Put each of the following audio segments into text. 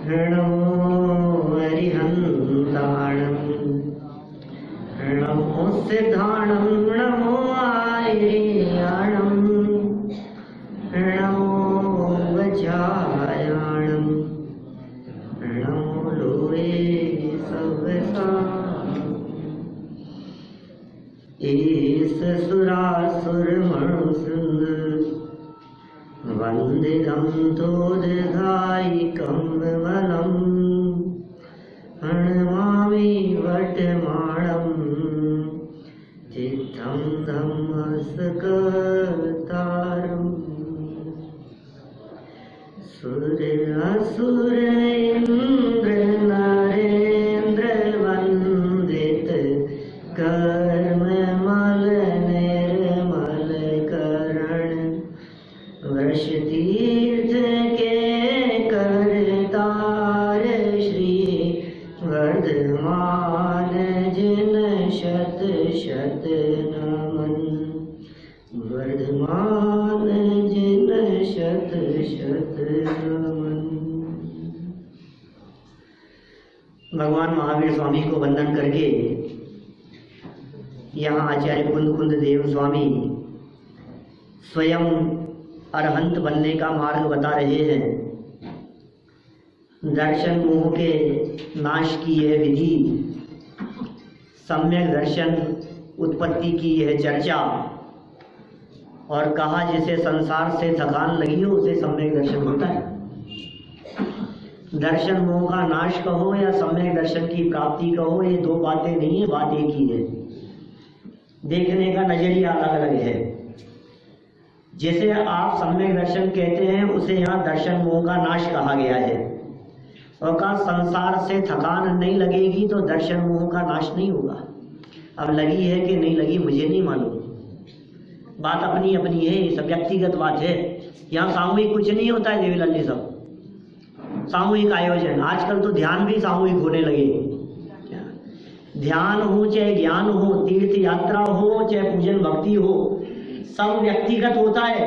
नमो हरिहंताणं नमो सिद्धाणं नमो आयर्याणं नमो वज्रायाणं नमो लोहे सवसा ईश सुरासुर मणुसुंदर वंदितं तोदधायिकं विमलं प्रणमामि वटमाणं चित्तं धम्मस्कर्तारम् सुर असुर इंद्र नरेंद्र वंदित कर्म मल निर्मल करण वृष तीर्थ के करतार श्री वर्धमान जिन शत शत नमन वर्धमान जिन शत शत नमन। भगवान महावीर स्वामी को वंदन करके यहाँ आचार्य कुंद देव स्वामी स्वयं अरहंत बनने का मार्ग बता रहे हैं। दर्शन मोह के नाश की यह विधि, सम्यक दर्शन उत्पत्ति की यह चर्चा, और कहा जिसे संसार से थकान लगी हो उसे सम्यक दर्शन होता है। दर्शन मोह का नाश कहो या सम्यक दर्शन की प्राप्ति कहो, ये दो बातें नहीं है, बात एक ही है। देखने का नजरिया अलग अलग है। जैसे आप सम्यक दर्शन कहते हैं उसे यहाँ दर्शन मोह का नाश कहा गया है, और कहा संसार से थकान नहीं लगेगी तो दर्शन मोह का नाश नहीं होगा। अब लगी है कि नहीं लगी मुझे नहीं मालूम, बात अपनी अपनी है, ये सब व्यक्तिगत बात है। यहाँ सामूहिक कुछ नहीं होता है देवीलाल जी, सब सामूहिक आयोजन। आजकल तो ध्यान भी सामूहिक होने लगे। ध्यान हो चाहे ज्ञान हो, तीर्थ यात्रा हो चाहे पूजन भक्ति हो, सब व्यक्तिगत होता है।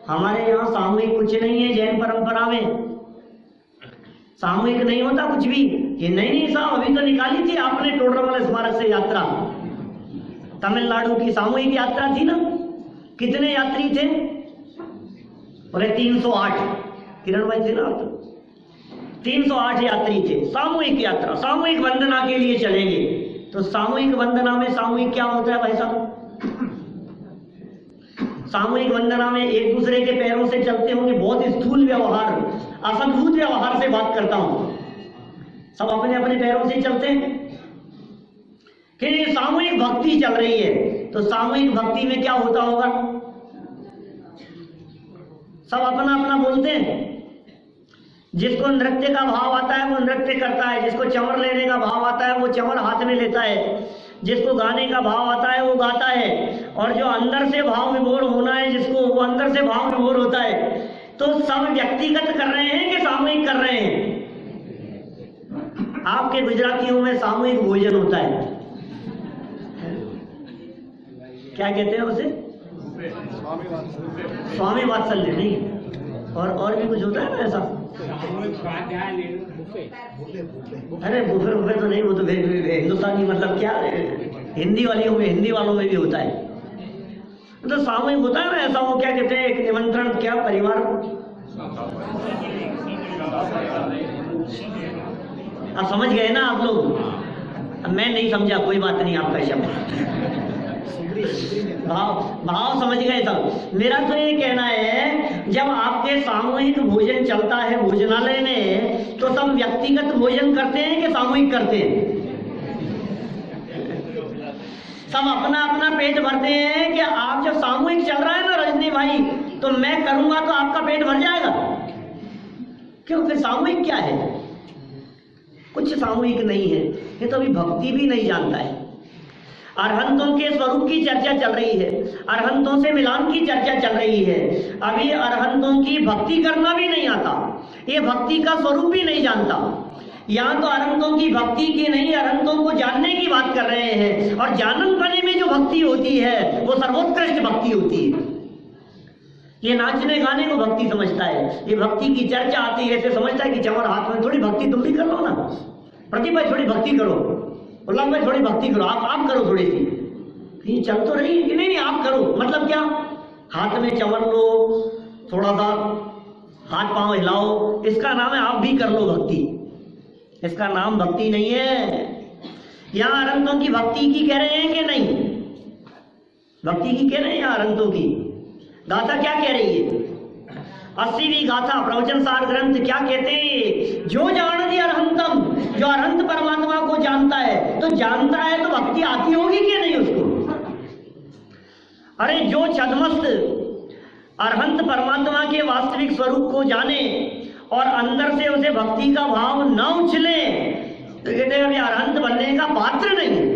हमारे यहाँ सामूहिक कुछ नहीं है। जैन परंपरा में सामूहिक नहीं होता कुछ भी। ये नहीं साहब, अभी तो निकाली थी आपने टोडरमल स्मारक से यात्रा, तमिलनाडु की सामूहिक यात्रा थी ना। कितने यात्री थे? बोले 308। किरण भाई थे ना आप? 308 यात्री थे। सामूहिक यात्रा, सामूहिक वंदना के लिए चलेंगे। तो सामूहिक वंदना में सामूहिक क्या होता है भाई साहब? सामूहिक वंदना में एक दूसरे के पैरों से चलते होंगे। बहुत स्थूल व्यवहार, असद्भुत व्यवहार से बात करता हूं। सब अपने अपने पैरों से चलते हैं। फिर सामूहिक भक्ति चल रही है, तो सामूहिक भक्ति में क्या होता होगा? सब अपना अपना बोलते हैं। जिसको नृत्य का भाव आता है वो नृत्य करता है, जिसको चंवर लेने का भाव आता है वो चंवर हाथ में लेता है, जिसको गाने का भाव आता है वो गाता है, और जो अंदर से भाव विभोर होना है जिसको, वो अंदर से भाव विभोर होता है। तो सब व्यक्तिगत कर रहे हैं कि सामूहिक कर रहे हैं? आपके गुजरातियों में सामूहिक भोजन होता है, क्या कहते हैं उसे? स्वामी वात्सल्य नहीं, और भी कुछ होता है ना ऐसा। अरे बुफे बुफे तो नहीं, वो तो हिंदुस्तानी, मतलब क्या हिंदी वालों में भी होता है। तो सामूहिक होता है ना ऐसा। वो क्या कहते हैं, एक निमंत्रण, क्या परिवार, आप समझ गए ना आप लोग? मैं नहीं समझा, कोई बात नहीं, आपका शब्द भाव समझ गए सब। मेरा तो ये कहना है, जब आपके सामूहिक भोजन चलता है भोजनालय में, तो सब व्यक्तिगत भोजन करते हैं कि सामूहिक करते हैं? सब अपना अपना पेट भरते हैं कि आप जब सामूहिक चल रहा है ना रजनी भाई, तो मैं करूंगा तो आपका पेट भर जाएगा? क्यों? फिर सामूहिक क्या है? कुछ सामूहिक नहीं है। ये तो अभी भक्ति भी नहीं जानता है। अरहंतों के स्वरूप की चर्चा चल रही है, अरहंतों से मिलान की चर्चा चल रही है। अभी अरहंतों की भक्ति करना भी नहीं आता, ये भक्ति का स्वरूप भी नहीं जानता। यहाँ तो अरहंतों की भक्ति की नहीं, अरहंतों को जानने की बात कर रहे हैं। और जानन पाने में जो भक्ति होती है वो सर्वोत्कृष्ट भक्ति होती है। ये नाचने गाने को भक्ति समझता है, ये भक्ति की चर्चा आती है ऐसे समझता है कि चमर हाथ में, थोड़ी भक्ति तुम भी कर लो ना, प्रदीप भाई थोड़ी भक्ति करो, उल्लास भाई थोड़ी भक्ति करो, आप करो थोड़ी सी, ये चल तो रही है, नहीं आप करो, मतलब क्या, हाथ में चमर लो, थोड़ा सा हाथ पांव हिलाओ, इसका नाम है आप भी कर लो भक्ति, इसका नाम भक्ति नहीं है। यहां अरहंतों की भक्ति की कह रहे हैं कि नहीं, भक्ति की कह रहे हैं यहां अरहंतों की। गाथा क्या कह रही है, 80वीं गाथा प्रवचन सार ग्रंथ क्या कहते हैं, जो जान दे अरहंतम, जो अरहंत परमात्मा को जानता है, तो जानता है तो भक्ति आती होगी कि नहीं उसको। अरे जो छद्मस्त अरहंत परमात्मा के वास्तविक स्वरूप को जाने और अंदर से उसे भक्ति का भाव न उछले, तो कहते हैं अरहंत बनने का पात्र नहीं।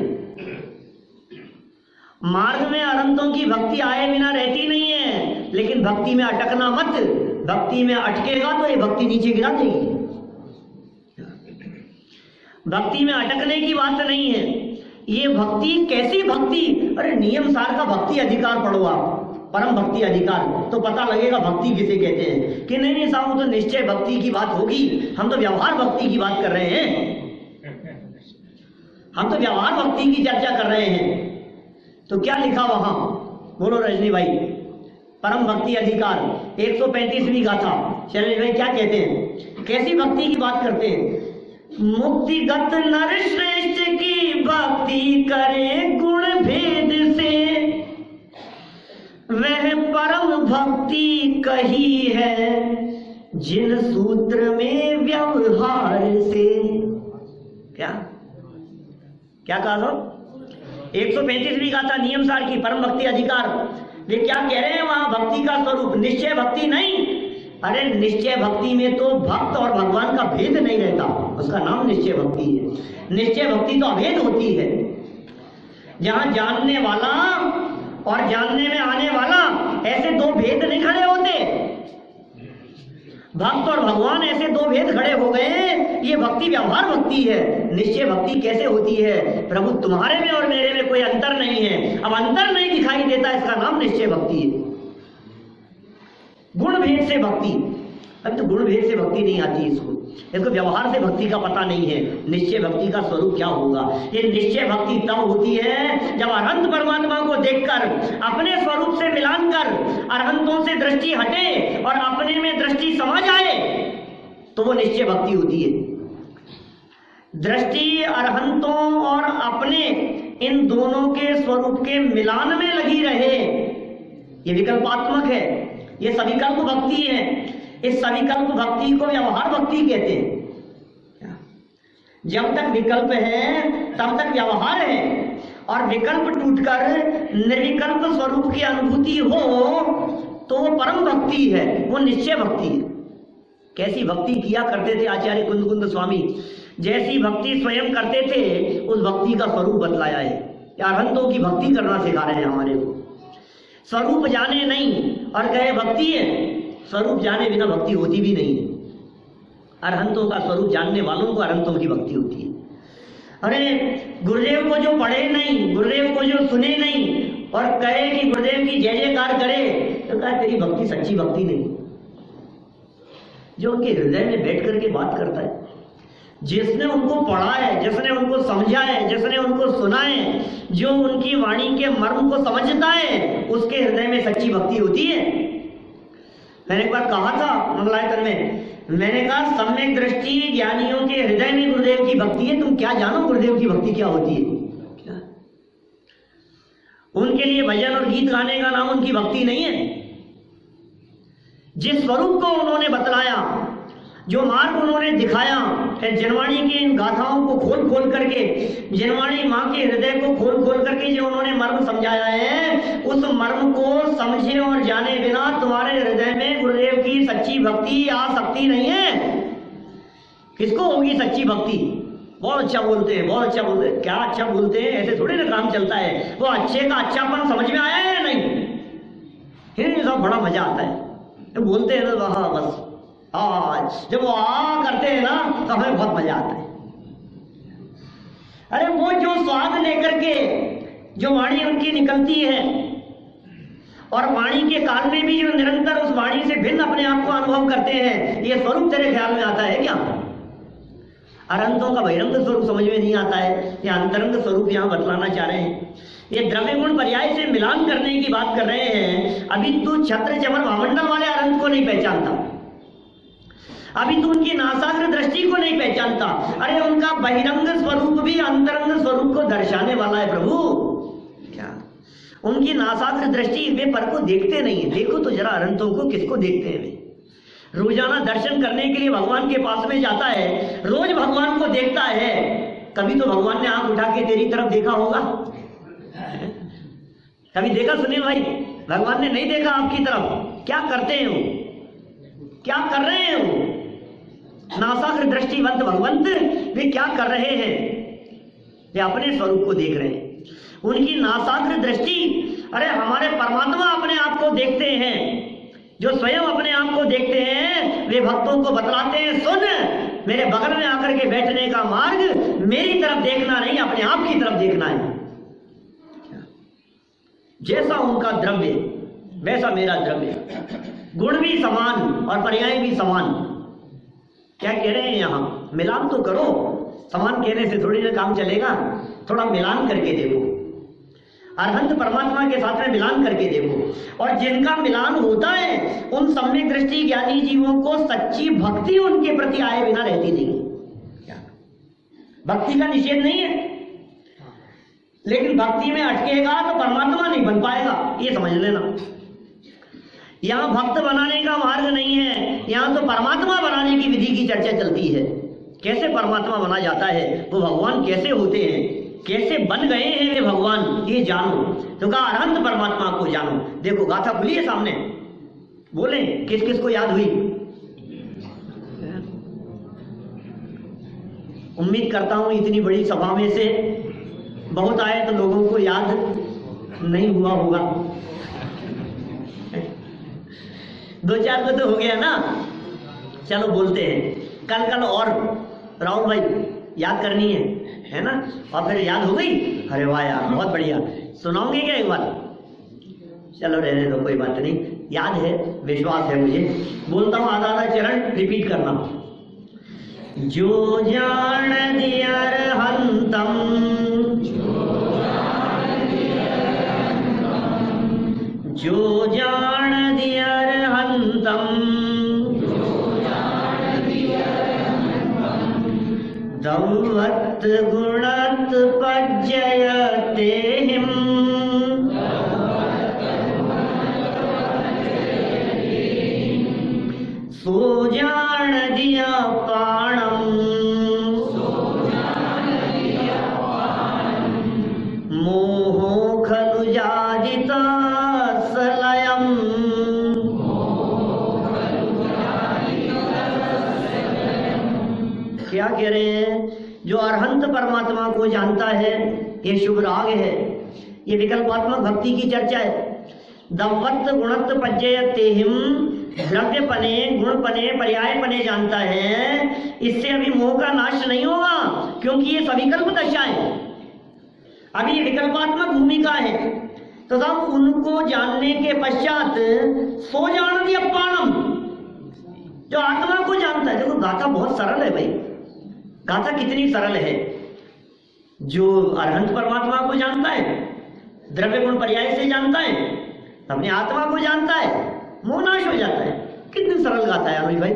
मार्ग में अरहंतों की भक्ति आए बिना रहती नहीं है, लेकिन भक्ति में अटकना मत, भक्ति में अटकेगा तो ये भक्ति नीचे गिरा देगी। भक्ति में अटकने की बात नहीं है, ये भक्ति कैसी भक्ति, अरे नियम सार का भक्ति अधिकार पढ़ो आप, परम भक्ति अधिकार, तो पता लगेगा भक्ति किसे कहते हैं। कि नहीं साहब तो निश्चय भक्ति की बात होगी, हम तो व्यवहार भक्ति की बात कर रहे हैं, हम तो व्यवहार भक्ति की चर्चा कर रहे हैं। तो क्या लिखा वहां, बोलो रजनी भाई, परम भक्ति अधिकार 135वीं गाथा, शैलेश भाई क्या कहते हैं, कैसी भक्ति की बात करते हैं। मुक्तिगत नर श्रेष्ठ की भक्ति करे गुण भेद से, वह परम भक्ति कही है जिन सूत्र में व्यवहार से। क्या कहा लो, 135वीं गाथा नियम सार की परम भक्ति अधिकार, वे क्या कह रहे हैं वहां, भक्ति का स्वरूप निश्चय भक्ति नहीं। अरे निश्चय भक्ति में तो भक्त और भगवान का भेद नहीं रहता, उसका नाम निश्चय भक्ति है। निश्चय भक्ति तो अभेद होती है, जहां जानने वाला और जानने में आने वाला ऐसे दो भेद नहीं खड़े होते। भक्त और भगवान ऐसे दो भेद खड़े हो गए, ये भक्ति व्यवहार भक्ति है। निश्चय भक्ति कैसे होती है, प्रभु तुम्हारे में और मेरे में कोई अंतर नहीं है, अब अंतर नहीं दिखाई देता, इसका नाम निश्चय भक्ति है। गुण भेद से भक्ति, अब तो गुण भेद से भक्ति नहीं आती, इसको व्यवहार से भक्ति का पता नहीं है। निश्चय भक्ति का स्वरूप क्या होगा, ये निश्चय भक्ति तब होती है जब अरहंत परमात्मा को देखकर अपने स्वरूप से मिलान कर अरहंतों से दृष्टि हटे और अपने में दृष्टि समा जाए, तो वो निश्चय भक्ति होती है। दृष्टि अरहंतों और अपने इन दोनों के स्वरूप के मिलान में लगी रहे, ये विकल्पात्मक है, ये सविकल्प भक्ति है। इस सविकल्प भक्ति को व्यवहार भक्ति कहते हैं। जब तक विकल्प है तब तक व्यवहार है, और विकल्प टूटकर निर्विकल्प स्वरूप की अनुभूति हो तो वो परम भक्ति है, वो निश्चय भक्ति है। कैसी भक्ति किया करते थे आचार्य कुंद स्वामी, जैसी भक्ति स्वयं करते थे उस भक्ति का स्वरूप बतलाया है। अरहंतों की भक्ति करना सिखा रहे हैं हमारे को। स्वरूप जाने नहीं और कहे भक्ति है, स्वरूप जाने बिना भक्ति होती भी नहीं है। अरहंतों का स्वरूप जानने वालों को अरहंतों की भक्ति होती है। अरे गुरुदेव को जो पढ़े नहीं, गुरुदेव को जो सुने नहीं और कहे कि गुरुदेव की जय जयकार करे, तो कहा तेरी भक्ति सच्ची भक्ति नहीं। जो उनके हृदय में बैठ करके बात करता है, जिसने उनको पढ़ा है, जिसने उनको समझा है, जिसने उनको सुना है, जो उनकी वाणी के मर्म को समझता है, उसके हृदय में सच्ची भक्ति होती है। मैंने एक बार कहा था मंगलायतन में, मैंने कहा सम्यक दृष्टि ज्ञानियों के हृदय में गुरुदेव की भक्ति है। तुम क्या जानो गुरुदेव की भक्ति क्या होती है? क्या? उनके लिए भजन और गीत गाने का नाम उनकी भक्ति नहीं है। जिस स्वरूप को उन्होंने बतलाया, जो मार्ग उन्होंने दिखाया, जिनवाणी की इन गाथाओं को खोल खोल करके, जिनवाणी माँ के हृदय को खोल खोल करके जो उन्होंने मर्म समझाया है, उस मर्म को समझे और जाने बिना तुम्हारे हृदय में गुरुदेव की सच्ची भक्ति आ सकती नहीं है। किसको होगी सच्ची भक्ति? बहुत अच्छा बोलते हैं, बहुत अच्छा बोलते हैं। क्या अच्छा बोलते हैं, ऐसे थोड़ी ना काम चलता है। वो अच्छे का अच्छापन समझ में आया है या नहीं? फिर सब बड़ा मजा आता है तो बोलते हैं ना, हाँ बस आज जब वो आ करते हैं ना तो हमें बहुत मजा आता है। अरे वो जो स्वाद लेकर के जो वाणी उनकी निकलती है, और वाणी के काल में भी जो निरंतर उस वाणी से भिन्न अपने आप को अनुभव करते हैं, ये स्वरूप तेरे ख्याल में आता है क्या? अरहंतों का बहिरंग स्वरूप समझ में नहीं आता है, या अंतरंग स्वरूप यहाँ बतलाना चाह रहे हैं। ये द्रव्य गुण पर्याय से मिलान करने की बात कर रहे हैं। अभी तू छत्र चमर भामंडल वाले अरहंत को नहीं पहचानता, अभी तू उनकी नासाग्र दृष्टि को नहीं पहचानता। अरे उनका बहिरंग स्वरूप भी अंतरंग स्वरूप को दर्शाने वाला है प्रभु। क्या उनकी नासाग्र दृष्टि वे पर को देखते नहीं है? देखो तो जरा अरहंतों को, किसको देखते हैं वे? रोजाना दर्शन करने के लिए भगवान के पास में जाता है, रोज भगवान को देखता है, कभी तो भगवान ने आंख उठा के तेरी तरफ देखा होगा? कभी देखा सुनील भाई? भगवान ने नहीं देखा आपकी तरफ। क्या करते हैं वो? क्या कर रहे हैं वो? नासाग्र दृष्टिवंत भगवंत वे क्या कर रहे हैं? वे अपने स्वरूप को देख रहे हैं। उनकी नासाग्र दृष्टि, अरे हमारे परमात्मा अपने आप को देखते हैं, जो स्वयं अपने आप को देखते हैं, वे भक्तों को बतलाते हैं, सुन मेरे बगल में आकर के बैठने का मार्ग मेरी तरफ देखना नहीं, अपने आप की तरफ देखना है। जैसा उनका द्रव्य वैसा मेरा द्रव्य, गुण भी समान और पर्याय भी समान। क्या कह रहे हैं यहाँ? मिलान तो करो। समान कहने से थोड़ी ना काम चलेगा, थोड़ा मिलान करके देखो, अरहंत परमात्मा के साथ में मिलान करके देखो। और जिनका मिलान होता है उन सम्यक दृष्टि ज्ञानी जीवों को सच्ची भक्ति उनके प्रति आए बिना रहती नहीं। भक्ति का निषेध नहीं है, लेकिन भक्ति में अटकेगा तो परमात्मा नहीं बन पाएगा, ये समझ लेना। यहाँ भक्त बनाने का मार्ग नहीं है, यहाँ तो परमात्मा बनाने की विधि की चर्चा चलती है। कैसे परमात्मा बना जाता है, वो भगवान कैसे होते हैं, कैसे बन गए हैं वे भगवान, ये जानो। तो कहा अरहंत परमात्मा को जानो। देखो गाथा खुली है सामने, बोले किस किस को याद हुई? उम्मीद करता हूं इतनी बड़ी सभा में से बहुत आए तो लोगों को याद नहीं हुआ होगा। दो चार को तो हो गया ना। चलो बोलते हैं, कल और राहुल भाई याद करनी है ना? और फिर याद हो गई? अरे वाह यार, बहुत बढ़िया। सुनाओगे क्या एक बार? चलो रहने दो, कोई बात नहीं, याद है, विश्वास है मुझे। बोलता हूँ आधा आधा चरण रिपीट करना। जो जान दियर हंतम, जो जान दियर हंतम, दौवत् गुणत् पज्जयते हिम, सो जान दिया पाणम, मोहो खलु जादिता सलयम। क्या कह रहे हैं? जो अरहंत परमात्मा को जानता है, ये शुभ राग है, ये विकल्पात्मक भक्ति की चर्चा है। दवत्त गुणत्त पज्जयते हिम, द्रव्यपने, गुणपने, पर्यायपने जानता है, इससे अभी मोह का नाश नहीं होगा, क्योंकि ये सविकल्प दशा है, अभी ये विकल्पात्मक भूमिका है। तो तब उनको जानने के पश्चात सो जान दिया पाणम, जो आत्मा को जानता है। देखो गाथा बहुत सरल है भाई, गाथा कितनी सरल है। जो अरहंत परमात्मा को जानता है, द्रव्य गुण पर्याय से जानता है, अपनी आत्मा को जानता है, मोह नाश हो जाता है। कितनी सरल गाथा है अरुण भाई,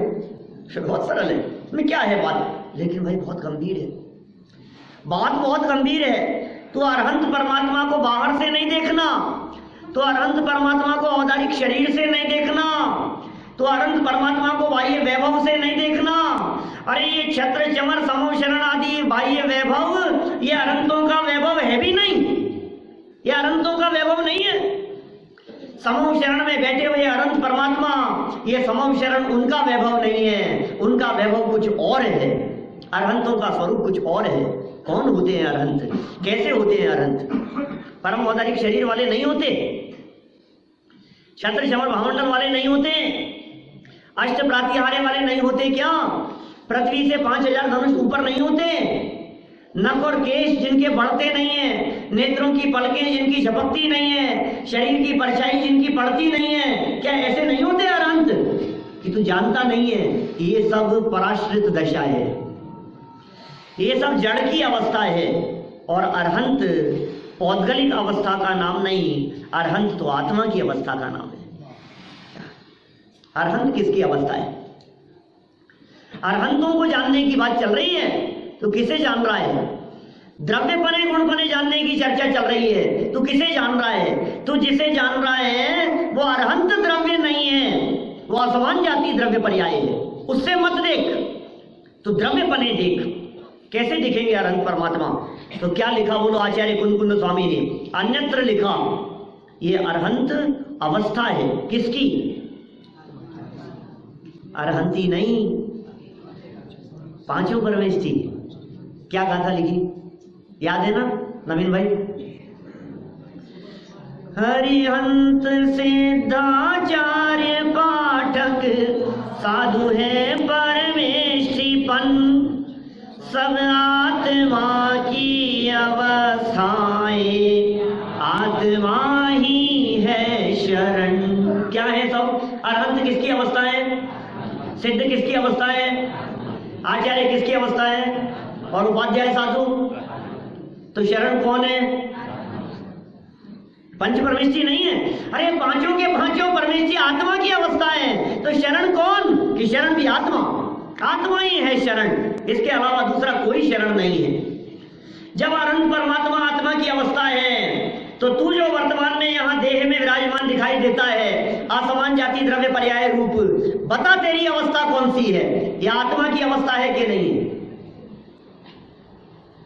बहुत सरल है। इसमें क्या है बात? लेकिन भाई बहुत गंभीर है, बात बहुत गंभीर है। तो अरहंत परमात्मा को बाहर से नहीं देखना, तो अरहंत परमात्मा को औदारिक शरीर से नहीं देखना, तो अरहंत परमात्मा को बाह्य वैभव से नहीं देखना। अरे ये छत्र चमर समूह शरण आदि बाह्य वैभव ये अरहंतों का वैभव है भी नहीं, ये अरहंतों का वैभव नहीं है। समूह शरण में बैठे हुए अरहंत परमात्मा, ये समूह शरण उनका वैभव नहीं है, उनका वैभव कुछ और है, अरहंतों का स्वरूप कुछ और है। कौन होते हैं अरहंत? कैसे होते हैं अरहंत? परम औदारिक शरीर वाले नहीं होते, छत्र चमर भामंडल वाले नहीं होते, अष्ट प्रातिहार्य वाले नहीं होते, क्या पृथ्वी से 5000 धनुष ऊपर नहीं होते, नख और केश जिनके बढ़ते नहीं है, नेत्रों की पलकें जिनकी झपकती नहीं है, शरीर की परछाई जिनकी पड़ती नहीं है, क्या ऐसे नहीं होते अरहंत? कि तू जानता नहीं है, ये सब पराश्रित दशा है, ये सब जड़ की अवस्था है। और अरहंत पौद्गलिक अवस्था का नाम नहीं, अरहंत तो आत्मा की अवस्था का नाम है। अरहंत किसकी अवस्था है? अरहंतों को जानने की बात चल रही है तो किसे जान रहा है? द्रव्यपने गुणपने जानने की चर्चा चल रही है तो किसे जान रहा है? तो जिसे जान रहा है वो अरहंत द्रव्य नहीं है, वो असमान जाति द्रव्य पर्याय है। उससे मत देख, तो द्रव्यपने देख। कैसे दिखेंगे अरहंत परमात्मा? तो क्या लिखा बोलो आचार्य कुंद स्वामी ने? अन्यत्र लिखा ये अरहंत अवस्था है। किसकी? अरहंती नहीं, पांचों परमेश थी। क्या गाथा लिखी याद है ना नवीन भाई? हरिहंत सिद्धाचार्य पाठक साधु है परमेष्ठीपन, सब आत्मा की अवस्थाएं आत्मा ही है शरण। क्या है सब? अरहंत किसकी अवस्था है? सिद्ध किसकी अवस्था है? आचार्य किसकी अवस्था है? और उपाध्याय साधु। तो शरण कौन है? पंच परमेष्ठी नहीं है। अरे पांचों के पांचों परमेष्ठी आत्मा की अवस्था है, तो शरण कौन? कि शरण भी आत्मा, आत्मा ही है शरण, इसके अलावा दूसरा कोई शरण नहीं है। जब अरहंत परमात्मा आत्मा की अवस्था है तो तू जो वर्तमान में यहाँ देह में विराजमान दिखाई देता है, असमान जाति द्रव्य पर्याय रूप, बता तेरी अवस्था कौन सी है? यह आत्मा की अवस्था है कि नहीं?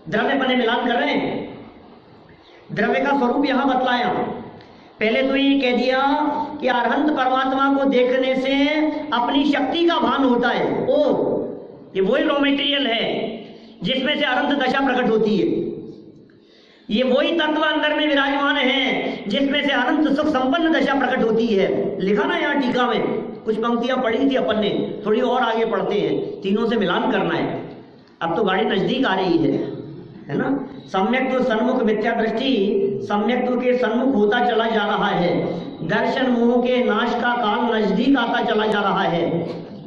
द्रव्य पने मिलान कर रहे हैं। द्रव्य का स्वरूप यहां बतलाया। पहले तो ये कह दिया कि अरहंत परमात्मा को देखने से अपनी शक्ति का भान होता है। ओ, ये वही रॉ मटेरियल है जिसमें से अरहंत दशा प्रकट होती है। ये वही तत्व अंदर में विराजमान है जिसमें से अनंत सुख संपन्न दशा प्रकट होती है। लिखा ना यहाँ टीका में, कुछ पंक्तियां पढ़ी थी अपन ने, थोड़ी और आगे पढ़ते हैं, तीनों से मिलान करना है। अब तो गाड़ी नजदीक आ रही है ना। सम्यक्त्व सन्मुख मिथ्या दृष्टि सम्यक्त्व के सन्मुख होता चला जा रहा है। दर्शन मोह के नाश का काल नजदीक आता चला जा रहा है।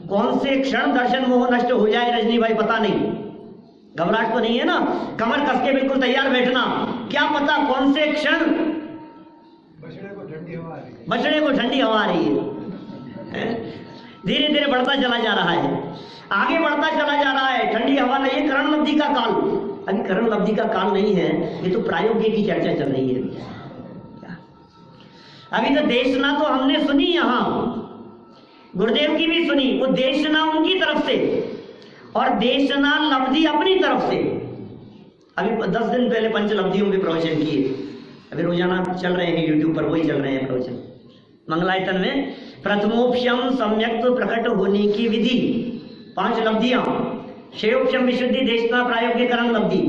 कौन से क्षण दर्शन मोह नष्ट हो जाए रजनी भाई पता नहीं। घबराहट तो नहीं है ना? कमर कस के बिल्कुल तैयार बैठना। क्या पता कौन से क्षण बछड़े को ठंडी हवा आ रही है। धीरे धीरे बढ़ता चला जा रहा है, आगे बढ़ता चला जा रहा है। ठंडी हवा नहीं है, करण लब्धि का काल। अभी करण लब्धि का काल नहीं है, ये तो प्रायोग्य की चर्चा चल रही है। अभी तो देशना तो हमने सुनी, यहाँ गुरुदेव की भी सुनी। वो देशना उनकी तरफ से और देशना लब्धि अपनी तरफ से। अभी 10 दिन पहले पंच लब्धियों के प्रवचन किए, अभी रोजाना चल रहे हैं यूट्यूब पर, वही चल रहे हैं प्रवचन। मंगलायतन में प्रथमोपशम सम्यक्त्व प्रकट होने की विधि, 5 लब्धियां, क्षेयोपशम विशुद्धि देशना प्रायोग्य करण लब्धि।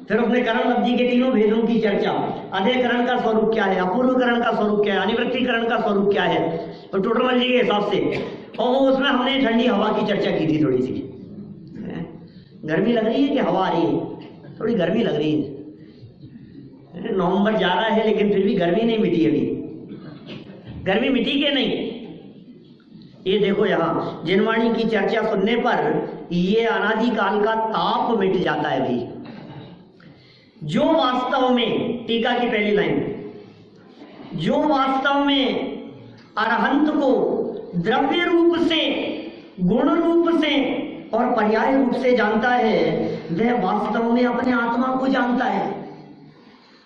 फिर उसने करण लब्धि के तीनों भेदों की चर्चा। अधेकरण का स्वरूप क्या है, अपूर्वकरण का स्वरूप क्या है, अनिवृत्तिकरण का स्वरूप क्या है, तो टोटोलॉजी के हिसाब से। और उसमें हमने ठंडी हवा की चर्चा की थी। थोड़ी सी गर्मी लग रही है कि हवा आ रही है? थोड़ी गर्मी लग रही है। नवंबर जा रहा है लेकिन फिर भी गर्मी नहीं मिटी। अभी गर्मी मिटी के नहीं? ये देखो यहाँ जिनवाणी की चर्चा सुनने पर ये अनादिकाल का ताप मिट जाता है भाई। जो वास्तव में, टीका की पहली लाइन, जो वास्तव में अरहंत को द्रव्य रूप से, गुण रूप से और पर्याय रूप से जानता है, वह वास्तव में अपने आत्मा को जानता है।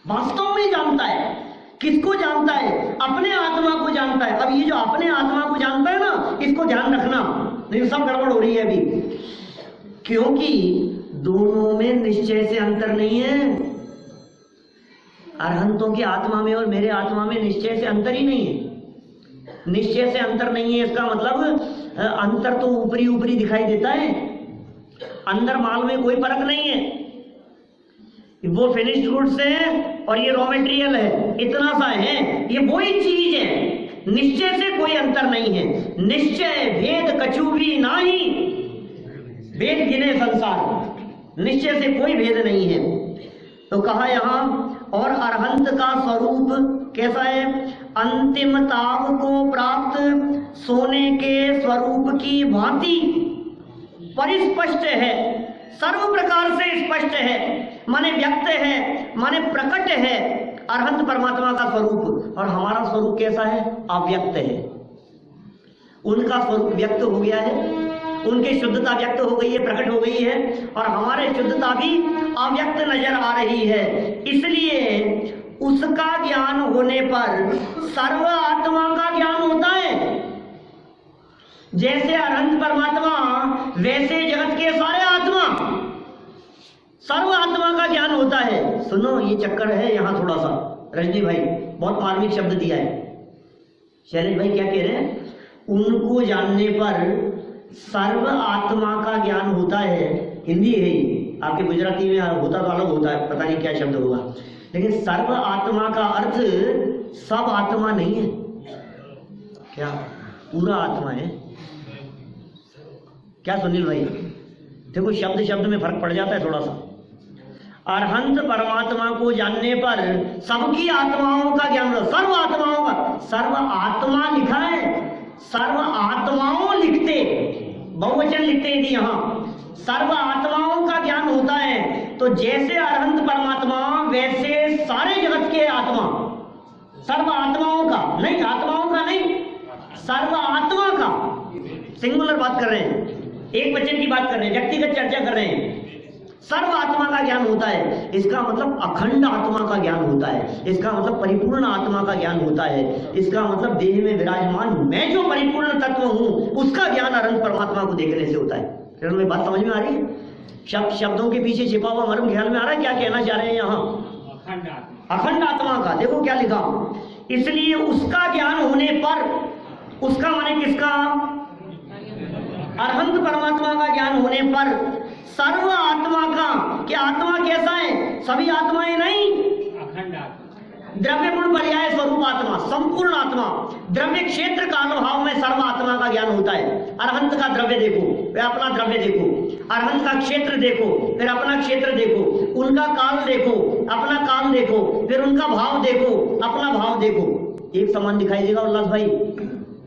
वास्तव में जानता है। किसको जानता है? अपने आत्मा को जानता है। अब ये जो अपने आत्मा को जानता है ना, इसको ध्यान रखना, नहीं सब गड़बड़ हो रही है अभी। क्योंकि दोनों में निश्चय से अंतर नहीं है। अरहंतों की आत्मा में और मेरे आत्मा में निश्चय से अंतर ही नहीं है। निश्चय से अंतर नहीं है इसका मतलब अंतर तो ऊपरी ऊपरी दिखाई देता है, अंदर माल में कोई फर्क नहीं है। वो फिनिश्ड गुड्स है और ये रॉ मटेरियल है, इतना सा है। ये वही चीज है, निश्चय से कोई अंतर नहीं है। निश्चय भेद कछु भी नाही, वेद गिने संसार। निश्चय से कोई भेद नहीं है। तो कहा यहाँ और अरहंत का स्वरूप कैसा है? अंतिमताव को प्राप्त सोने के स्वरूप की भांति परिस्पष्ट है, सर्व प्रकार से स्पष्ट है, माने व्यक्त है, माने प्रकट है अरहंत परमात्मा का स्वरूप। और हमारा स्वरूप कैसा है? अव्यक्त है। उनका स्वरूप व्यक्त हो गया है, उनकी शुद्धता व्यक्त हो गई है, प्रकट हो गई है, और हमारे शुद्धता भी अव्यक्त नजर आ रही है। इसलिए उसका ज्ञान होने पर सर्व आत्मा का ज्ञान होता है। जैसे अरहंत परमात्मा वैसे जगत के सारे आत्मा, सर्व आत्मा का ज्ञान होता है। सुनो, ये चक्कर है यहाँ थोड़ा सा। रजनी भाई बहुत मार्मिक शब्द दिया है। शैलेश भाई क्या कह रहे हैं? उनको जानने पर सर्व आत्मा का ज्ञान होता है। हिंदी है ये, आपके गुजराती में होता तो अलग होता है, पता नहीं क्या शब्द होगा। लेकिन सर्व आत्मा का अर्थ सब आत्मा नहीं है, क्या पूरा आत्मा है क्या? सुनील भाई देखो, शब्द शब्द में फर्क पड़ जाता है थोड़ा सा। अरहंत परमात्मा को जानने पर सबकी आत्माओं का ज्ञान, सर्व आत्माओं का, सर्व आत्मा लिखा है, सर्व आत्माओं लिखते, बहुवचन लिखते यदि यहाँ सर्व आत्माओं का ज्ञान होता है, तो जैसे अरहंत परमात्मा वैसे सारे जगत के आत्मा, सर्व आत्माओं का नहीं, आत्माओं का नहीं, सर्व आत्मा का, सिंगुलर बात कर रहे हैं, एक वचन की बात कर रहे हैं, व्यक्तिगत चर्चा कर रहे हैं। सर्व आत्मा का ज्ञान होता है, इसका मतलब अखंड आत्मा का ज्ञान होता है, इसका मतलब परिपूर्ण आत्मा का ज्ञान होता है, इसका मतलब देह में विराजमान मैं जो परिपूर्ण तत्व हूं उसका ज्ञान अरहंत परमात्मा को देखने से होता है। फिर हमें बात समझ में आ रही है? शब्दों के पीछे छिपा हुआ मर्म ख्याल में आ रहा है क्या कहना चाह रहे हैं यहाँ? अखंड आत्मा का देखो क्या लिखा। इसलिए उसका ज्ञान होने पर, उसका माने किसका? अरहंत परमात्मा का ज्ञान होने पर सर्व आत्मा का, क्या आत्मा कैसा है? सभी आत्माएं नहीं, अखंड आत्मा, द्रव्य गुण पर्याय स्वरूप आत्मा, संपूर्ण आत्मा, द्रव्य क्षेत्र काल भाव में सर्व आत्मा का ज्ञान होता है। अरहंत का द्रव्य देखो, फिर अपना द्रव्य देखो, अरहंत का क्षेत्र देखो, फिर अपना क्षेत्र देखो, उनका काल देखो, अपना काल देखो, फिर उनका भाव देखो, अपना भाव देखो। एक समान दिखाई देगा उल्लास भाई?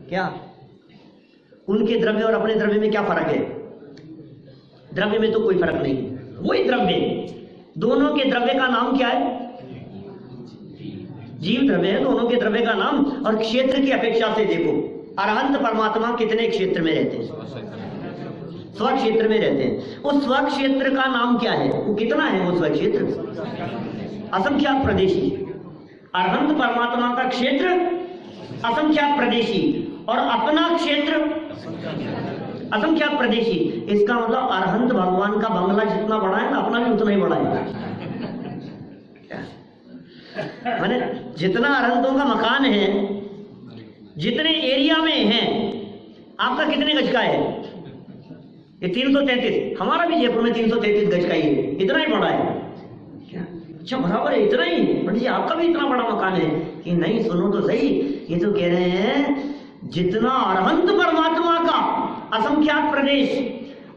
क्या उनके द्रव्य और अपने द्रव्य में क्या फर्क है? द्रव्य में तो कोई फर्क नहीं, वही द्रव्य, दोनों के द्रव्य का नाम क्या है? जीव द्रव्य है दोनों के द्रव्य का नाम। और क्षेत्र की अपेक्षा से देखो, अरहंत परमात्मा कितने क्षेत्र में रहते हैं? स्व क्षेत्र में रहते हैं। उस स्व क्षेत्र का नाम क्या है? वो कितना है वो स्व क्षेत्र? असंख्यात प्रदेशी। अरहंत परमात्मा का क्षेत्र असंख्यात प्रदेशी और अपना क्षेत्र असंख्यात प्रदेशी। इसका मतलब अरहंत भगवान का बंगला जितना बड़ा है ना, अपना भी उतना ही बड़ा है। माने जितना अरहंतों का मकान है, जितने एरिया में है, आपका कितने गज का है? ये 333। हमारा भी जयपुर में 333 गज का ही है, इतना ही बड़ा है। अच्छा बराबर है, इतना ही? पंडित जी आपका भी इतना बड़ा मकान है कि नहीं? सुनो तो सही, ये तो कह रहे हैं जितना अरहंत परमात्मा का असंख्यात प्रदेश।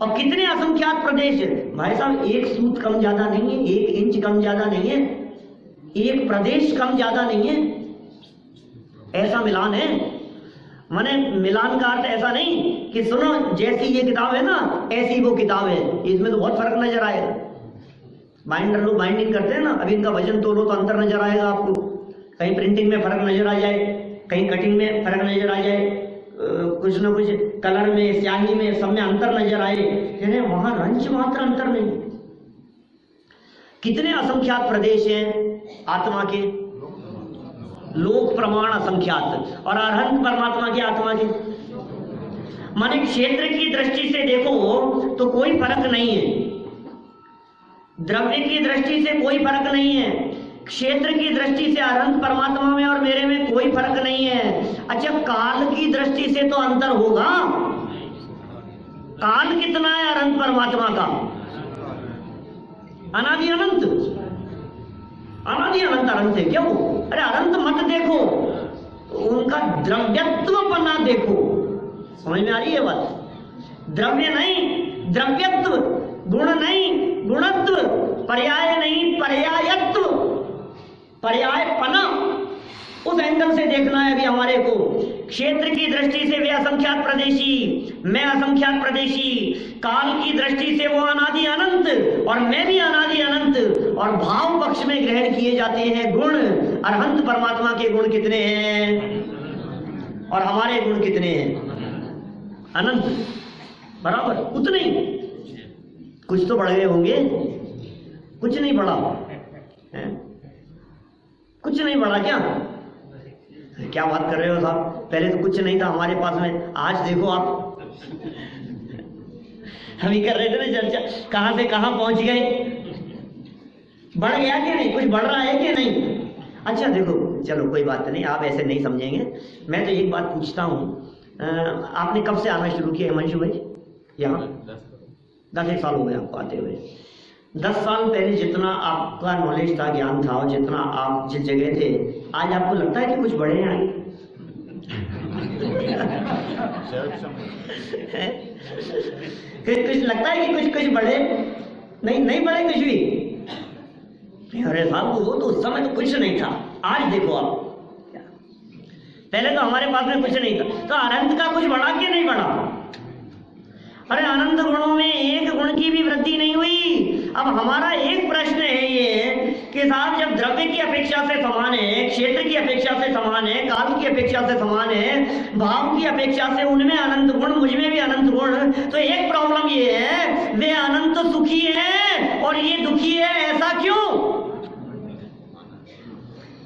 और कितने असंख्यात प्रदेश भाई साहब? एक सूत कम ज्यादा नहीं है, 1 इंच कम ज्यादा नहीं है, एक प्रदेश कम ज्यादा नहीं है, ऐसा मिलान है। माने मिलान का अर्थ ऐसा नहीं कि सुनो जैसी ये किताब है ना ऐसी वो किताब है, इसमें तो बहुत फर्क नजर आएगा। बाइंडर लोग बाइंडिंग करते हैं ना, अभी इनका वजन तोलो तो अंतर नजर आएगा आपको, कहीं प्रिंटिंग में फर्क नजर आ जाए, कहीं कटिंग में फर्क नजर आ जाए, कुछ ना कुछ कलर में, स्याही में, सब में अंतर नजर आए, वहां रंच मात्र अंतर नहीं। कितने असंख्यात प्रदेश हैं आत्मा के? लोक प्रमाण असंख्यात। और अरहंत परमात्मा की आत्मा के माने क्षेत्र की दृष्टि से देखो तो कोई फर्क नहीं है, द्रव्य की दृष्टि से कोई फर्क नहीं है, क्षेत्र की दृष्टि से अरहंत परमात्मा में और मेरे में कोई फर्क नहीं है। अच्छा काल की दृष्टि से तो अंतर होगा। काल कितना है अरहंत परमात्मा का? अनादि अनंत, अनादि अनंत अनंत है। क्यों? अरे अनंत मत देखो, उनका द्रव्यत्व पना देखो। समझ में आ रही है बात? द्रव्य नहीं, द्रव्यत्व। गुण नहीं गुणत्व, पर्याय नहीं पर्यायत्व, पर्यायपना, उस एंगल से देखना है अभी हमारे को। क्षेत्र की दृष्टि से वे असंख्यात प्रदेशी, मैं असंख्यात प्रदेशी, काल की दृष्टि से वो अनादि अनंत और मैं भी अनादि अनंत, और भाव पक्ष में ग्रहण किए जाते हैं गुण। अरहंत परमात्मा के गुण कितने हैं और हमारे गुण कितने हैं? अनंत, बराबर उतने ही। कुछ तो बढ़ गए होंगे, कुछ नहीं बढ़ा है? कुछ नहीं बढ़ा क्या बात कर रहे हो साहब? पहले तो कुछ नहीं था हमारे पास में, आज देखो आप। हम ही कर रहे थे ना चर्चा, कहां से कहां पहुंच गए। बढ़ गया कि नहीं? कुछ बढ़ रहा है कि नहीं? अच्छा देखो, चलो कोई बात नहीं, आप ऐसे नहीं समझेंगे। मैं तो एक बात पूछता हूँ, आपने कब से आना शुरू किया हिमांशु भाई यहाँ? 10 साल हो गए आपको आते हुए। 10 साल पहले जितना आपका नॉलेज था, ज्ञान था, और जितना आप जिस जगह थे, आज आपको लगता है कि कुछ बढ़े हैं आगे? कुछ लगता है कि कुछ बढ़े? नहीं बढ़े कुछ भी। अरे साहब वो तो उस समय तो कुछ नहीं था, आज देखो आप। पहले तो हमारे पास में कुछ नहीं था, तो अनंत का कुछ बढ़ा कि नहीं बढ़ा? अरे अनंत गुणों में एक गुण की भी वृद्धि नहीं हुई। अब हमारा एक प्रश्न है ये कि साहब जब द्रव्य की अपेक्षा से समान है, क्षेत्र की अपेक्षा से समान है, काल की अपेक्षा से समान है, भाव की अपेक्षा से उनमें अनंत गुण, मुझमें भी अनंत गुण, तो एक प्रॉब्लम ये है, वे अनंत सुखी है और ये दुखी है, ऐसा क्यों?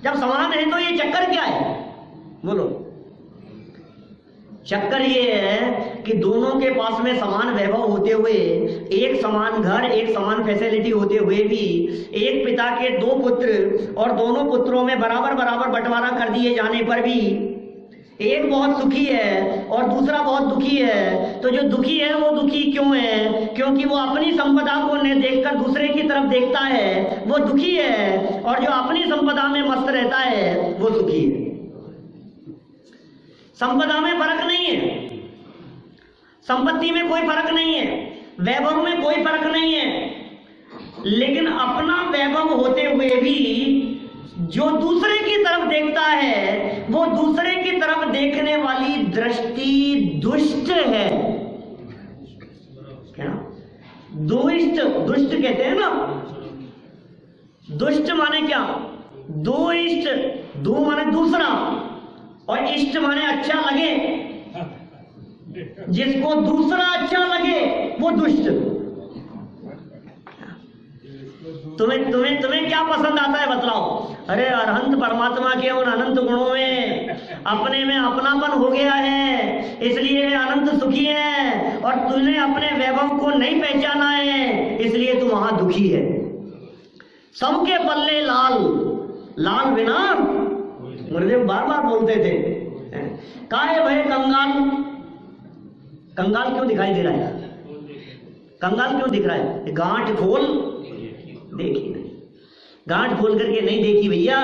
जब समान है तो ये चक्कर क्या है? बोलो। चक्कर ये है कि दोनों के पास में समान वैभव होते हुए, एक समान घर, एक समान फैसिलिटी होते हुए भी, एक पिता के 2 पुत्र और दोनों पुत्रों में बराबर बराबर बंटवारा कर दिए जाने पर भी एक बहुत सुखी है और दूसरा बहुत दुखी है। तो जो दुखी है वो दुखी क्यों है? क्योंकि वो अपनी संपदा को न देखकर दूसरे की तरफ देखता है, वो दुखी है, और जो अपनी संपदा में मस्त रहता है वो सुखी है। संपदा में फर्क नहीं है, संपत्ति में कोई फर्क नहीं है, वैभव में कोई फर्क नहीं है, लेकिन अपना वैभव होते हुए भी जो दूसरे की तरफ देखता है, वो दूसरे की तरफ देखने वाली दृष्टि दुष्ट है। क्या? दुष्ट, दुष्ट कहते हैं ना। दुष्ट माने क्या? दो इष्ट, दो माने दूसरा, और इष्ट माने अच्छा लगे। जिसको दूसरा अच्छा लगे वो दुष्ट। तुम्हें क्या पसंद आता है बतलाओ? अरे अरहंत परमात्मा के उन अनंत गुणों में अपने में अपनापन हो गया है, इसलिए वे अनंत सुखी हैं, और तूने अपने वैभव को नहीं पहचाना है, इसलिए तू वहां दुखी है। सबके पल्ले लाल, लाल बिना मुझे बार बार बोलते थे, काहे भय कंगाल। कंगाल क्यों दिखाई दे रहा है? कंगाल क्यों दिख रहा है? गांठ खोल देखी नहीं, गांठ खोल करके नहीं देखी भैया,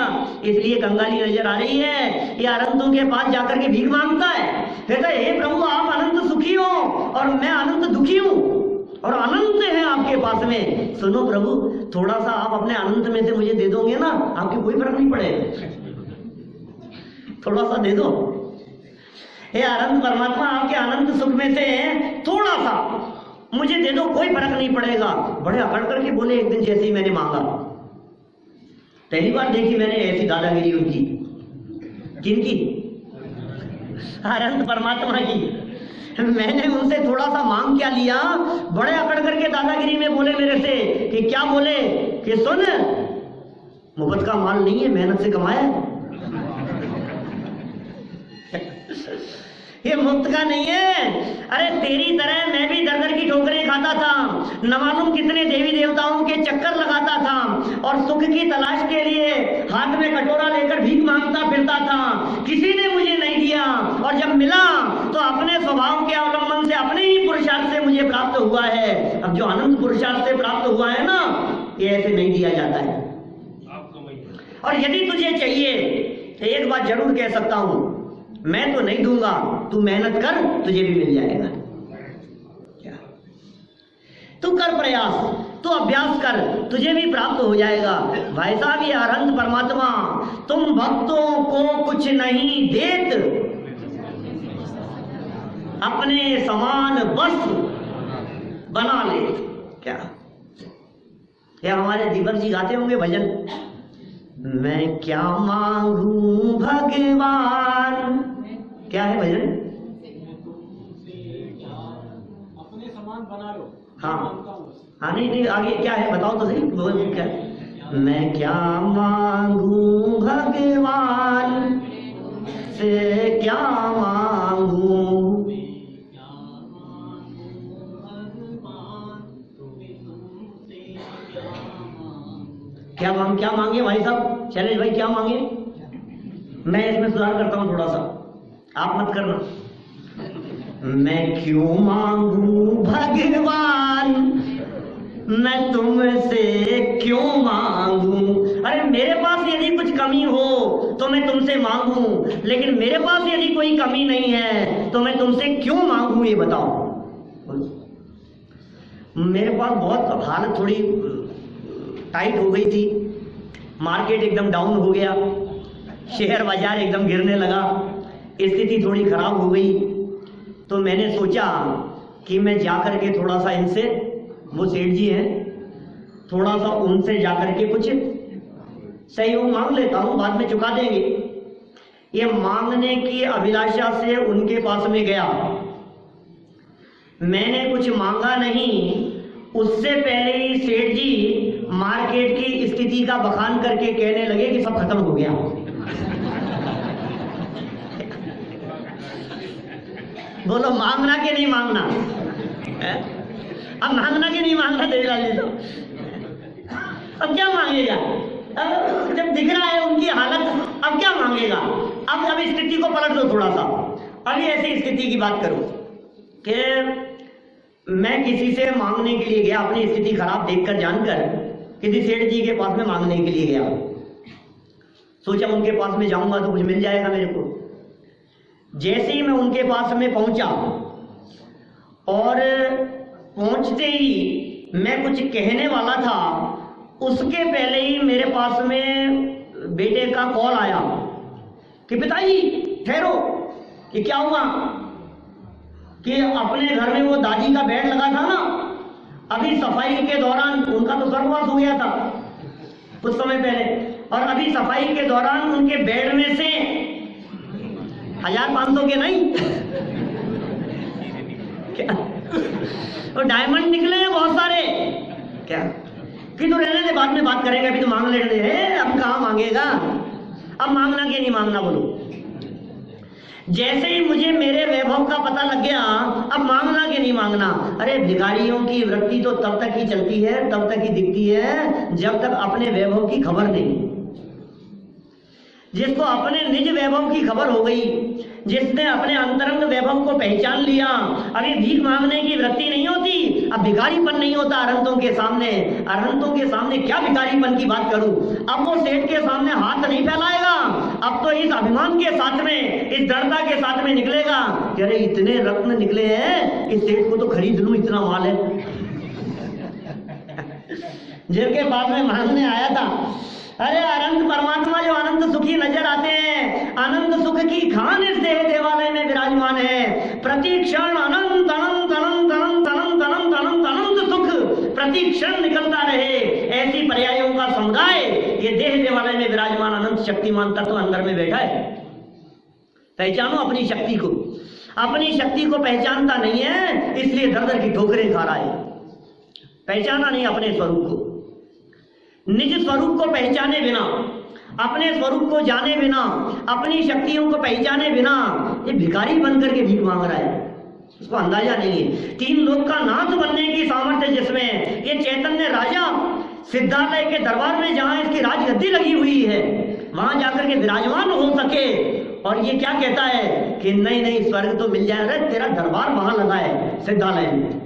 इसलिए कंगाली नजर आ रही है। ये अनंतों के पास जाकर के भीख मांगता है, कहता है हे प्रभु आप अनंत सुखी हो और मैं अनंत दुखी हूं, और अनंत है आपके पास में। सुनो प्रभु, थोड़ा सा आप अपने अनंत में से मुझे दे दोगे ना, आपके कोई फर्क नहीं पड़ेगा, थोड़ा सा दे दो। हे अनंत परमात्मा, आपके अनंत सुख में से थोड़ा सा मुझे दे दो, कोई फर्क नहीं पड़ेगा। बड़े अकड़ करके बोले एक दिन, जैसे ही मैंने मांगा, पहली बार देखी मैंने ऐसी दादागिरी उनकी। किनकी? अनंत परमात्मा की। मैंने उनसे थोड़ा सा मांग क्या लिया, बड़े अकड़ करके दादागिरी में बोले मेरे से कि क्या बोले कि सुन, मुफ्त का माल नहीं है, मेहनत से कमाया, ये मुफ्त का नहीं है। अरे तेरी तरह मैं भी दर दर की ठोकरें खाता था, न मालूम कितने देवी देवताओं के चक्कर लगाता था, और सुख की तलाश के लिए हाथ में कटोरा लेकर भीख मांगता फिरता था, किसी ने मुझे नहीं दिया, और जब मिला तो अपने स्वभाव के अवलंबन से, अपने ही पुरुषार्थ से मुझे प्राप्त हुआ है। अब जो अनंत पुरुषार्थ से प्राप्त हुआ है ना, ये ऐसे नहीं दिया जाता है। और यदि तुझे चाहिए तो एक बात जरूर कह सकता हूं, मैं तो नहीं दूंगा, तू मेहनत कर, तुझे भी मिल जाएगा। क्या? तो तू कर प्रयास, तू अभ्यास कर, तुझे भी प्राप्त हो जाएगा। भाई साहब ये अनंत परमात्मा तुम भक्तों को कुछ नहीं देत, अपने समान बस बना ले। क्या हमारे दीपक जी गाते होंगे भजन, मैं क्या मांगू भगवान, क्या है भजन? अपने समान बना लो। हाँ नहीं आगे क्या है बताओ तो सही, बोल क्या? मैं क्या मांगू भगवान से क्या मांगू, क्या मांगे भाई साहब? शैलेश भाई क्या मांगे? मैं इसमें सुधार करता हूं थोड़ा सा, आप मत करना। मैं क्यों मांगू भगवान, मैं तुमसे क्यों मांगू? अरे मेरे पास यदि कुछ कमी हो तो मैं तुमसे मांगू, लेकिन मेरे पास यदि कोई कमी नहीं है तो मैं तुमसे क्यों मांगू, ये बताओ। मेरे पास बहुत हालत थोड़ी टाइट हो गई थी, मार्केट एकदम डाउन हो गया, शेयर बाजार एकदम गिरने लगा, स्थिति थोड़ी खराब हो गई। तो मैंने सोचा कि मैं जाकर के थोड़ा सा इनसे, वो सेठ जी हैं, थोड़ा सा उनसे जाकर के कुछ सहयोग मांग लेता हूँ, बाद में चुका देंगे। ये मांगने की अभिलाषा से उनके पास में गया, मैंने कुछ मांगा नहीं, उससे पहले ही सेठ जी मार्केट की स्थिति का बखान करके कहने लगे कि सब खत्म हो गया। बोलो मांगना कि नहीं मांगना? अब मांगना कि नहीं मांगना? देवलाल जी तो अब क्या मांगेगा? अब जब दिख रहा है उनकी हालत, अब क्या मांगेगा? अब स्थिति को पलट दो थोड़ा सा। अभी ऐसी स्थिति की बात करूं कि मैं किसी से मांगने के लिए गया, अपनी स्थिति खराब देखकर जानकर किसी सेठ जी के पास में मांगने के लिए गया। सोचा उनके पास में जाऊंगा तो कुछ मिल जाएगा मेरे को। जैसे ही मैं उनके पास में पहुंचा और पहुंचते ही मैं कुछ कहने वाला था, उसके पहले ही मेरे पास में बेटे का कॉल आया कि पिताजी ठहरो। कि क्या हुआ? कि अपने घर में वो दादी का बेड लगा था ना, अभी सफाई के दौरान, उनका तो स्वर्गवास हो गया था कुछ समय पहले, और अभी सफाई के दौरान उनके बेड में से 1500 के नहीं क्या तो डायमंड निकले हैं बहुत सारे। क्या कि तो रहने दे, बाद में बात करेंगे, अभी तो मांग लेने दे। अब कहाँ मांगेगा? अब मांगना कि नहीं मांगना बोलो? जैसे ही मुझे मेरे वैभव का पता लग गया, अब मांगना कि नहीं मांगना? अरे भिखारियों की वृत्ति तो तब तक ही चलती है, तब तक ही दिखती है जब तक अपने वैभव की खबर नहीं। जिसको अपने निज वैभव की खबर हो गई, जिसने अपने अंतरंग वैभव को पहचान लिया, अभी भीख मांगने की वृत्ति नहीं होती, अब भिखारीपन नहीं होता अरहंतों के सामने। अरहंतों के सामने क्या भिखारीपन की बात करूं? अब वो सेठ के सामने हाथ नहीं फैलाएगा, अब तो इस अभिमान के साथ में, इस दृढ़ता के साथ में निकलेगा कि अरे इतने रत्न निकले हैं, इस सेठ को तो खरीद लूं, इतना माल है। जिनके पास में मांगने आया था, अरे अनंत परमात्मा जो अनंत सुखी नजर आते हैं, अनंत सुख की खान इस देह देवालय में विराजमान है। प्रति क्षण अनंत अनंत अनंत अनंत अनंत अनंत अनंत अनंत सुख प्रति क्षण निकलता रहे, ऐसी पर्यायों का समुदाय ये देह देवालय में विराजमान अनंत शक्तिमान तत्व अंदर में बैठा है। पहचानो अपनी शक्ति को। अपनी शक्ति को पहचानता नहीं है, इसलिए दर दर की ठोकरें खा रहा है। पहचाना नहीं अपने स्वरूप को। निज स्वरूप को पहचाने बिना, अपने स्वरूप को जाने बिना, अपनी शक्तियों को पहचाने बिना ये भिखारी बनकर के भीख मांग रहा है, उसको अंदाजा नहीं है। 3 लोक का नाथ बनने की सामर्थ्य जिसमें, ये चैतन्य राजा सिद्धालय के दरबार में जहां इसकी राजगद्दी लगी हुई है, वहां जाकर के विराजमान हो सके, और ये क्या कहता है कि नहीं नहीं स्वर्ग तो मिल जाए। अरे तेरा दरबार वहां लगा है, सिद्धालय में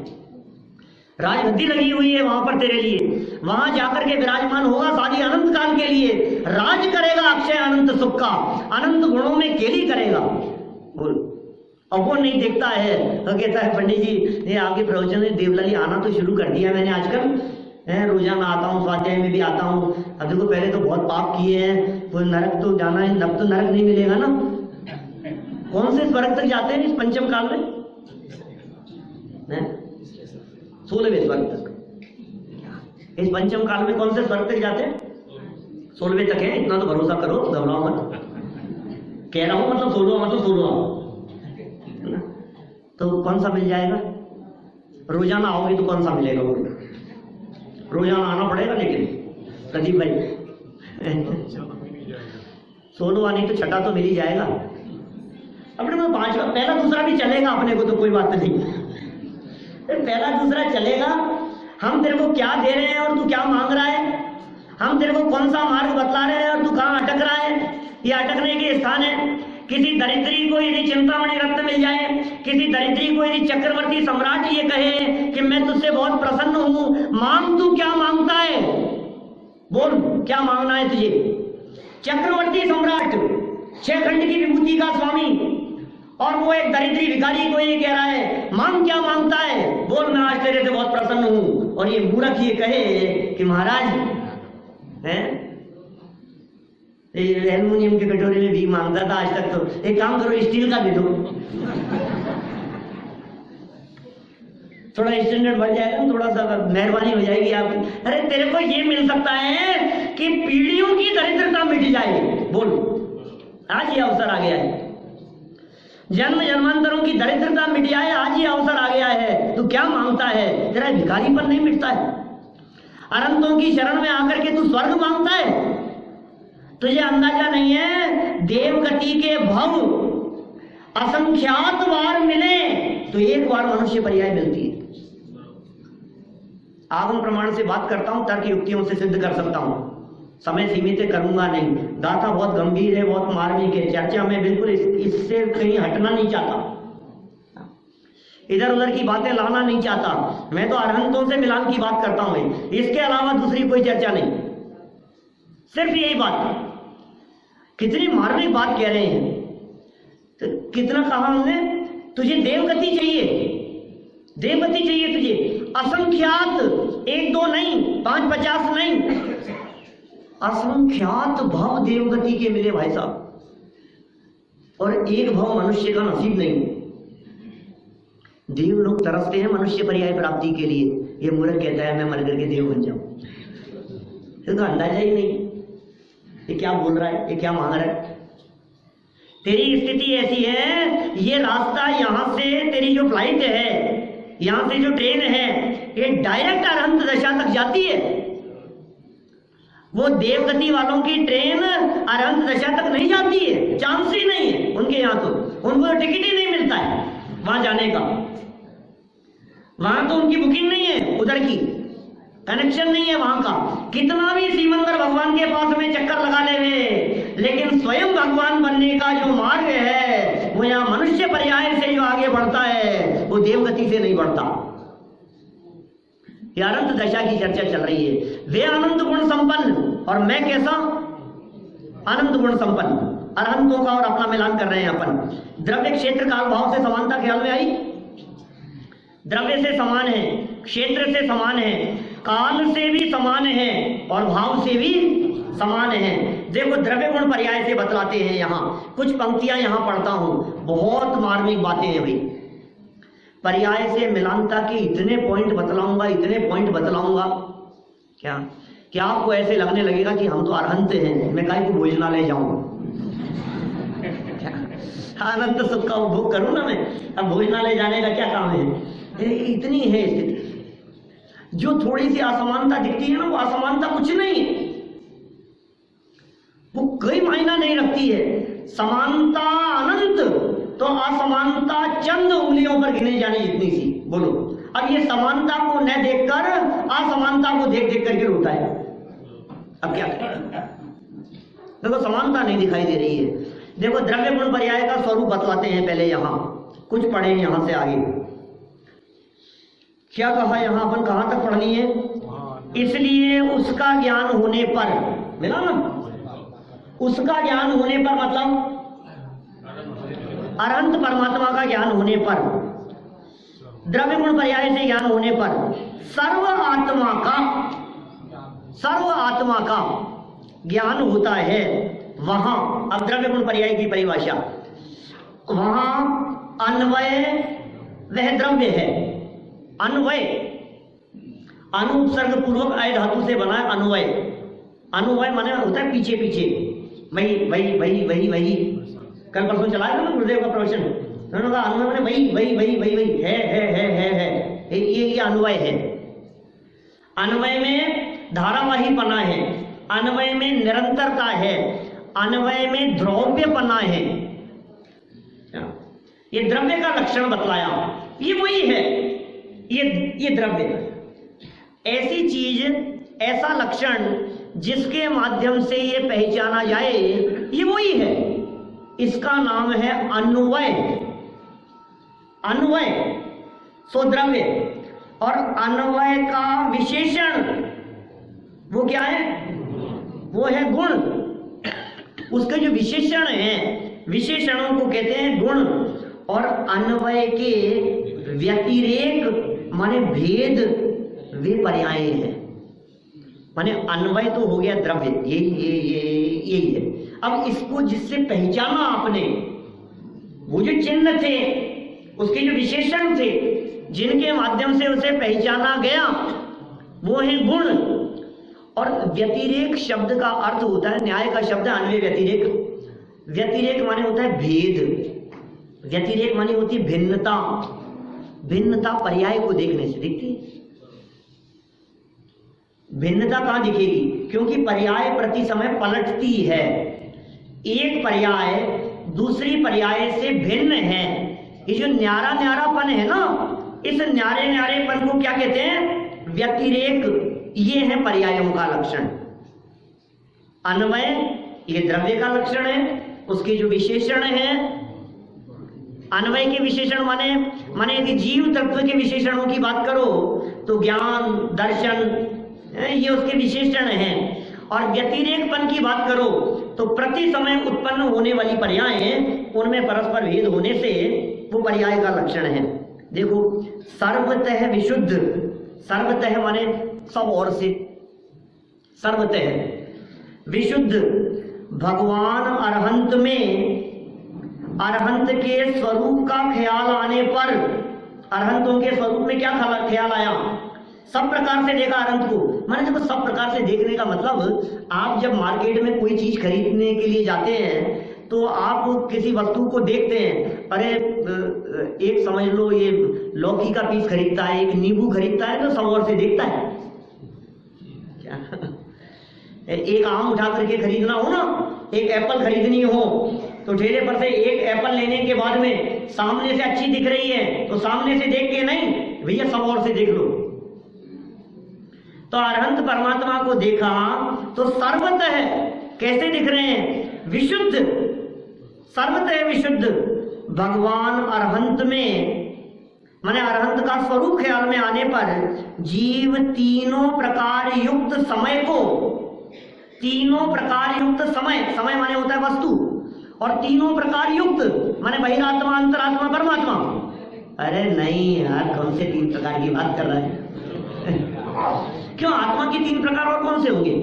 राजगद्दी लगी हुई है, वहां पर तेरे लिए, वहां जाकर के विराजमान होगा सारी अनंत काल के लिए, राज करेगा अक्षय अनंत सुख का, अनंत गुणों में केली करेगा। बोल और वो नहीं देखता है, वो कहता है पंडित जी ये आपके प्रवचन में देवलाली आना तो शुरू कर दिया मैंने आजकल, रोजाना आता हूँ, स्वाध्याय में भी आता हूँ। अब देखो पहले तो बहुत पाप किए हैं, वो नरक तो जाना है, अब तो नरक नहीं मिलेगा ना। कौन से स्वर्ग तक जाते हैं इस पंचम काल में? 16वें स्वर्ग तक। इस पंचम काल में कौन से स्वर्ग तक जाते हैं? 16वें तक है। इतना तो भरोसा करो, घबराओ मत। कह रहा हूं मतलब 16वां मतलब 16वां। तो कौन सा मिल जाएगा? रोजाना आओगे तो कौन सा मिलेगा? वो रोजाना आना पड़ेगा। लेकिन प्रदीप भाई 16वां नहीं तो छठा तो मिल ही जाएगा अपने को। 5वां, पहला दूसरा भी चलेगा अपने को, तो कोई बात नहीं। पहला दूसरा चलेगा। हम तेरे को क्या दे रहे हैं और तू क्या मांग रहा है? हम तेरे को कौन सा मार्ग बतला रहे हैं और तू कहाँ अटक रहा है? ये अटकने के स्थान है। किसी दरिद्री को यदि चिंतामणि रत्न मिल जाए, किसी दरिद्री को यदि चक्रवर्ती सम्राट ये कहे कि मैं तुझसे बहुत प्रसन्न हूं, मांग, तू क्या मांगता है? बोल क्या मांगना है तुझे? चक्रवर्ती सम्राट 6 खंड की विभूति का स्वामी और वो एक दरिद्री भिखारी को ये कह रहा है मांग, क्या मांगता है? बोल मैं आज तेरे से बहुत प्रसन्न हूं। और ये मूर्ख ये कहे कि महाराज है एल्युमिनियम की कटोरी में भी मांगता था आज तक, तो एक काम करो स्टील का दे दो, थोड़ा स्टैंडर्ड बढ़ जाएगा, थोड़ा सा मेहरबानी हो जाएगी आपकी। अरे तेरे को ये मिल सकता है कि पीढ़ियों की दरिद्रता मिट जाए। बोल आज ये अवसर आ गया है, जन्म जन्मांतरों की दरिद्रता मिट जाए, आज ये अवसर आ गया है। तू क्या मांगता है? तेरा भिखारी पर नहीं मिटता है। अनंतों की शरण में आकर के तू स्वर्ग मांगता है। तुझे अंदाजा नहीं है देवगति के भव असंख्यात बार मिले तो एक बार मनुष्य पर्याय मिलती है। आगम प्रमाण से बात करता हूं, तर्क युक्तियों से सिद्ध कर सकता हूं, समय सीमित करूंगा नहीं। गाथा बहुत गंभीर है, बहुत मार्मिक है, चर्चा में बिल्कुल इससे कहीं हटना नहीं चाहता, इधर उधर की बातें लाना नहीं चाहता। मैं तो अरहंतों से मिलान की बात करता हूं, इसके अलावा दूसरी कोई चर्चा नहीं, सिर्फ यही बात। कितनी मार्मिक बात कह रहे हैं। तो कितना कहा हमने? तुझे देवगति चाहिए, देवगति चाहिए तुझे, असंख्यात, 1 2 नहीं, 5 50 नहीं, असंख्यात भव देवगति के मिले भाई साहब, और एक भव मनुष्य का नसीब नहीं। देव लोग तरसते हैं मनुष्य पर्याय प्राप्ति के लिए। ये मूर्ख कहता है मैं मर करके देव बन जाऊं, इसका अंदाजा ही नहीं ये क्या बोल रहा है, ये क्या मांग रहा है। तेरी स्थिति ऐसी है, ये रास्ता यहां से तेरी जो फ्लाइट है, यहां से जो ट्रेन है, ये डायरेक्ट अरहंत दशा तक जाती है। वो देवगति वालों की ट्रेन अरहंत दशा तक नहीं जाती है, चांस ही नहीं है उनके यहाँ। तो उनको टिकट ही नहीं मिलता है वहां जाने का, वहां तो उनकी बुकिंग नहीं है, उधर की कनेक्शन नहीं है वहां का। कितना भी सीमंदर भगवान के पास में चक्कर लगा ले वे, लेकिन स्वयं भगवान बनने का जो मार्ग है वो यहाँ मनुष्य पर्याय से जो आगे बढ़ता है वो देवगति से नहीं बढ़ता। ये अनंत दशा की चर्चा चल रही है। वे अनंत गुण संपन्न और मैं कैसा? अनंत गुण संपन्न। अरहंतों का और अपना मिलान कर रहे हैं अपन। द्रव्य क्षेत्र काल भाव से समानता ख्याल में आई? द्रव्य से समान है, क्षेत्र से समान है, काल से भी समान है और भाव से भी समान है। देखो द्रव्य गुण पर्याय से बतलाते हैं। यहाँ कुछ पंक्तियां यहाँ पढ़ता हूं, बहुत मार्मिक बातें हैं भाई। पर्याय से मिलानता के इतने पॉइंट बतलाऊंगा, इतने पॉइंट बतलाऊंगा क्या आपको ऐसे लगने लगेगा कि हम तो अरहंत हैं, मैं काहे को भोजनालय जाऊं, आनंद सुख का उपभोग करूं ना मैं, अब भोजनालय जाने का क्या काम है। इतनी है स्थिति। जो थोड़ी सी असमानता दिखती है ना, वो असमानता कुछ नहीं है, वो कोई मायना नहीं रखती है। समानता अनंत तो असमानता चंद उंगलियों पर गिने जाने जितनी सी। बोलो अब ये समानता को न देखकर असमानता को देख देख करके रोता है। अब क्या करें? देखो समानता नहीं दिखाई दे रही है। देखो द्रव्य गुण पर्याय का स्वरूप बतलाते हैं पहले, यहां कुछ पढ़े यहां से आगे क्या कहा, यहां अपन कहां तक पढ़नी है। इसलिए उसका ज्ञान होने पर, मिला ना, उसका ज्ञान होने पर मतलब अरहंत परमात्मा का ज्ञान होने पर, द्रव्य गुण पर्याय से ज्ञान होने पर सर्व आत्मा का ज्ञान होता है। वहां अब द्रव्य गुण पर्याय की परिभाषा, वहां अन्वय वह द्रव्य है। अन्वय अनुपसर्ग पूर्वक आय धातु से बना है अन्वय। अन्वय माने होता है पीछे पीछे, वही वही वही वही वही। कल परसों चला है ना गुरुदेव का प्रवचन, उन्होंने कहा अन्वय माने वही वही वही वही वही है। ये अन्वय है। अन्वय में धारावाहीपना है, अन्वय में निरंतरता है, अन्वय में द्रव्यपना है। ये द्रव्य का लक्षण बतलाया, ये वही है। ये द्रव्य ऐसी चीज, ऐसा लक्षण जिसके माध्यम से ये पहचाना जाए, ये वही है। इसका नाम है अन्वय। अन्वय सो द्रव्य, और अन्वय का विशेषण वो क्या है? वो है गुण। उसके जो विशेषण हैं, विशेषणों को कहते हैं गुण। और अन्वय के व्यतिरेक माने भेद, वे पर्याय हैं। माने अन्वय तो हो गया द्रव्य, यही है। अब इसको जिससे पहचाना आपने, वो जो चिन्ह थे, उसके जो विशेषण थे, जिनके माध्यम से उसे पहचाना गया, वो है गुण। और व्यतिरेक शब्द का अर्थ होता है, न्याय का शब्द है अन्वय व्यतिरेक। व्यतिरेक माने होता है भेद, व्यतिरेक माने होती है भिन्नता। भिन्नता पर्याय को देखने से दिखती है। भिन्नता कहां दिखेगी? क्योंकि पर्याय प्रति समय पलटती है। एक पर्याय दूसरी पर्याय से भिन्न है। ये जो न्यारा न्यारापन है ना, इस न्यारे न्यारेपन को क्या कहते हैं? व्यतिरेक। ये है पर्यायों का लक्षण। अन्वय ये द्रव्य का लक्षण है, उसके जो विशेषण है, अन्वय के विशेषण माने यदि जीव तत्व के विशेषणों की बात करो तो ज्ञान, दर्शन, ये उसके विशेषण हैं। और व्यतिरेकपन की बात करो तो प्रति समय उत्पन्न होने वाली पर्याय, उनमें परस्पर भेद होने से वो पर्याय का लक्षण है। देखो, सर्वतः विशुद्ध, सर्वतः माने सब ओर से, सर्वतः विशुद्ध भगवान अरहंत में, अरहंत के स्वरूप का ख्याल आने पर, अरहंतों के स्वरूप में क्या ख्याल आया? सब प्रकार से देखा अरहंत को। माने देखो, सब प्रकार से देखने का मतलब, आप जब मार्केट में कोई चीज खरीदने के लिए जाते हैं तो आप किसी वस्तु को देखते हैं। अरे एक समझ लो, ये लौकी का पीस खरीदता है, एक नींबू खरीदता है, तो सब ओर से देखता है। क्या एक आम उठा करके खरीदना हो ना, एक एप्पल खरीदनी हो, तो ठेले पर से एक एप्पल लेने के बाद में सामने से अच्छी दिख रही है तो सामने से देख के नहीं, भैया सब ओर से देख लो। तो अरहंत परमात्मा को देखा तो सर्वतः कैसे दिख रहे हैं? विशुद्ध, सर्वतः विशुद्ध भगवान अरहंत में, माने अरहंत का स्वरूप ख्याल में आने पर जीव तीनों प्रकार युक्त समय को, तीनों प्रकार युक्त समय, समय माने होता है वस्तु, और तीनों प्रकार युक्त माने बहिरात्मा, अंतरात्मा, परमात्मा। अरे नहीं यार, कौन से तीन प्रकार की बात कर रहा है? क्यों, आत्मा के तीन प्रकार और कौन से होंगे?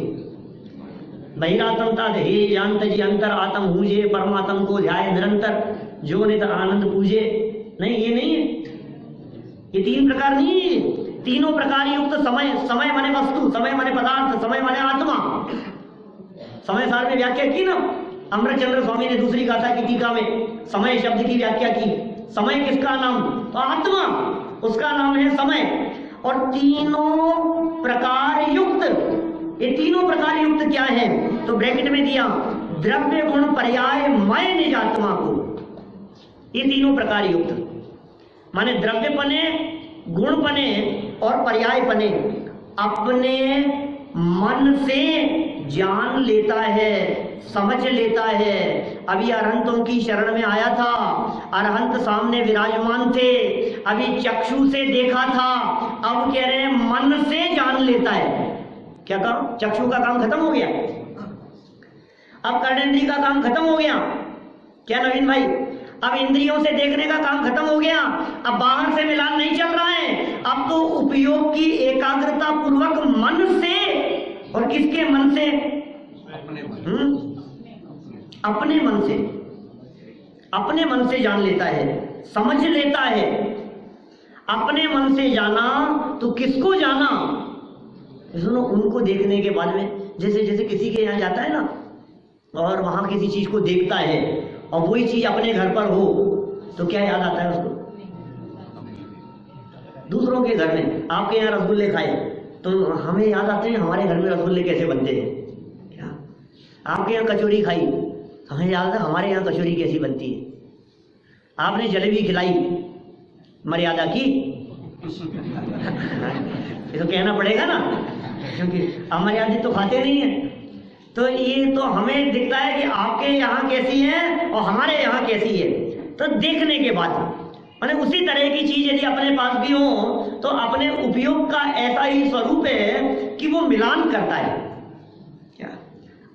बहिरात्मता हे जानत जी अंतर आत्म हूजे, परमात्म को ध्याय निरंतर, जो नित आनंद पूजे। नहीं, ये नहीं है, ये तीन प्रकार नहीं है। तीनों प्रकार युक्त समय, समय माने वस्तु, समय माने पदार्थ, समय माने आत्मा। समय सार में व्याख्या की ना अमृतचंद्र स्वामी ने दूसरी गाथा की टीका में, समय शब्द की व्याख्या की। समय किसका नाम? तो आत्मा, उसका नाम है समय। और तीनों प्रकार युक्त, ये तीनों प्रकार युक्त क्या है? तो ब्रैकेट में दिया, द्रव्य गुण पर्याय मय निज आत्मा को। ये तीनों प्रकार युक्त माने द्रव्य पने, गुण पने और पर्याय पने अपने मन से जान लेता है, समझ लेता है। अभी अरहंतों की शरण में आया था, अरहंत सामने विराजमान थे, अभी चक्षु से देखा था, अब कह रहे हैं मन से जान लेता है। क्या काम? चक्षु का काम खत्म हो गया, अब कर्णेंद्रिय का काम खत्म हो गया। क्या नवीन भाई? अब इंद्रियों से देखने का काम खत्म हो गया, अब बाहर से मिलान नहीं चल रहा है, अब तो उपयोग की एकाग्रता पूर्वक मन से, और किसके मन से? अपने मन से, अपने मन से जान लेता है, समझ लेता है। अपने मन से जाना तो किसको जाना? सुनो, उनको देखने के बाद में, जैसे जैसे किसी के यहाँ जाता है ना और वहां किसी चीज को देखता है और वही चीज अपने घर पर हो तो क्या याद आता है उसको? दूसरों के घर में आपके यहाँ रसगुल्ले खाए तो हमें याद आते हैं हमारे घर में रसगुल्ले कैसे बनते हैं। क्या आपके यहाँ कचौरी खाई, हमें याद आता है हमारे यहाँ कचौरी कैसी बनती है। आपने जलेबी खिलाई, मर्यादा की ये तो कहना पड़ेगा ना, क्योंकि अमर्यादित तो खाते नहीं है। तो ये तो हमें दिखता है कि आपके यहाँ कैसी है और हमारे यहाँ कैसी है। तो देखने के बाद माने उसी तरह की चीज यदि अपने पास भी हो तो अपने उपयोग का ऐसा ही स्वरूप है कि वो मिलान करता है। क्या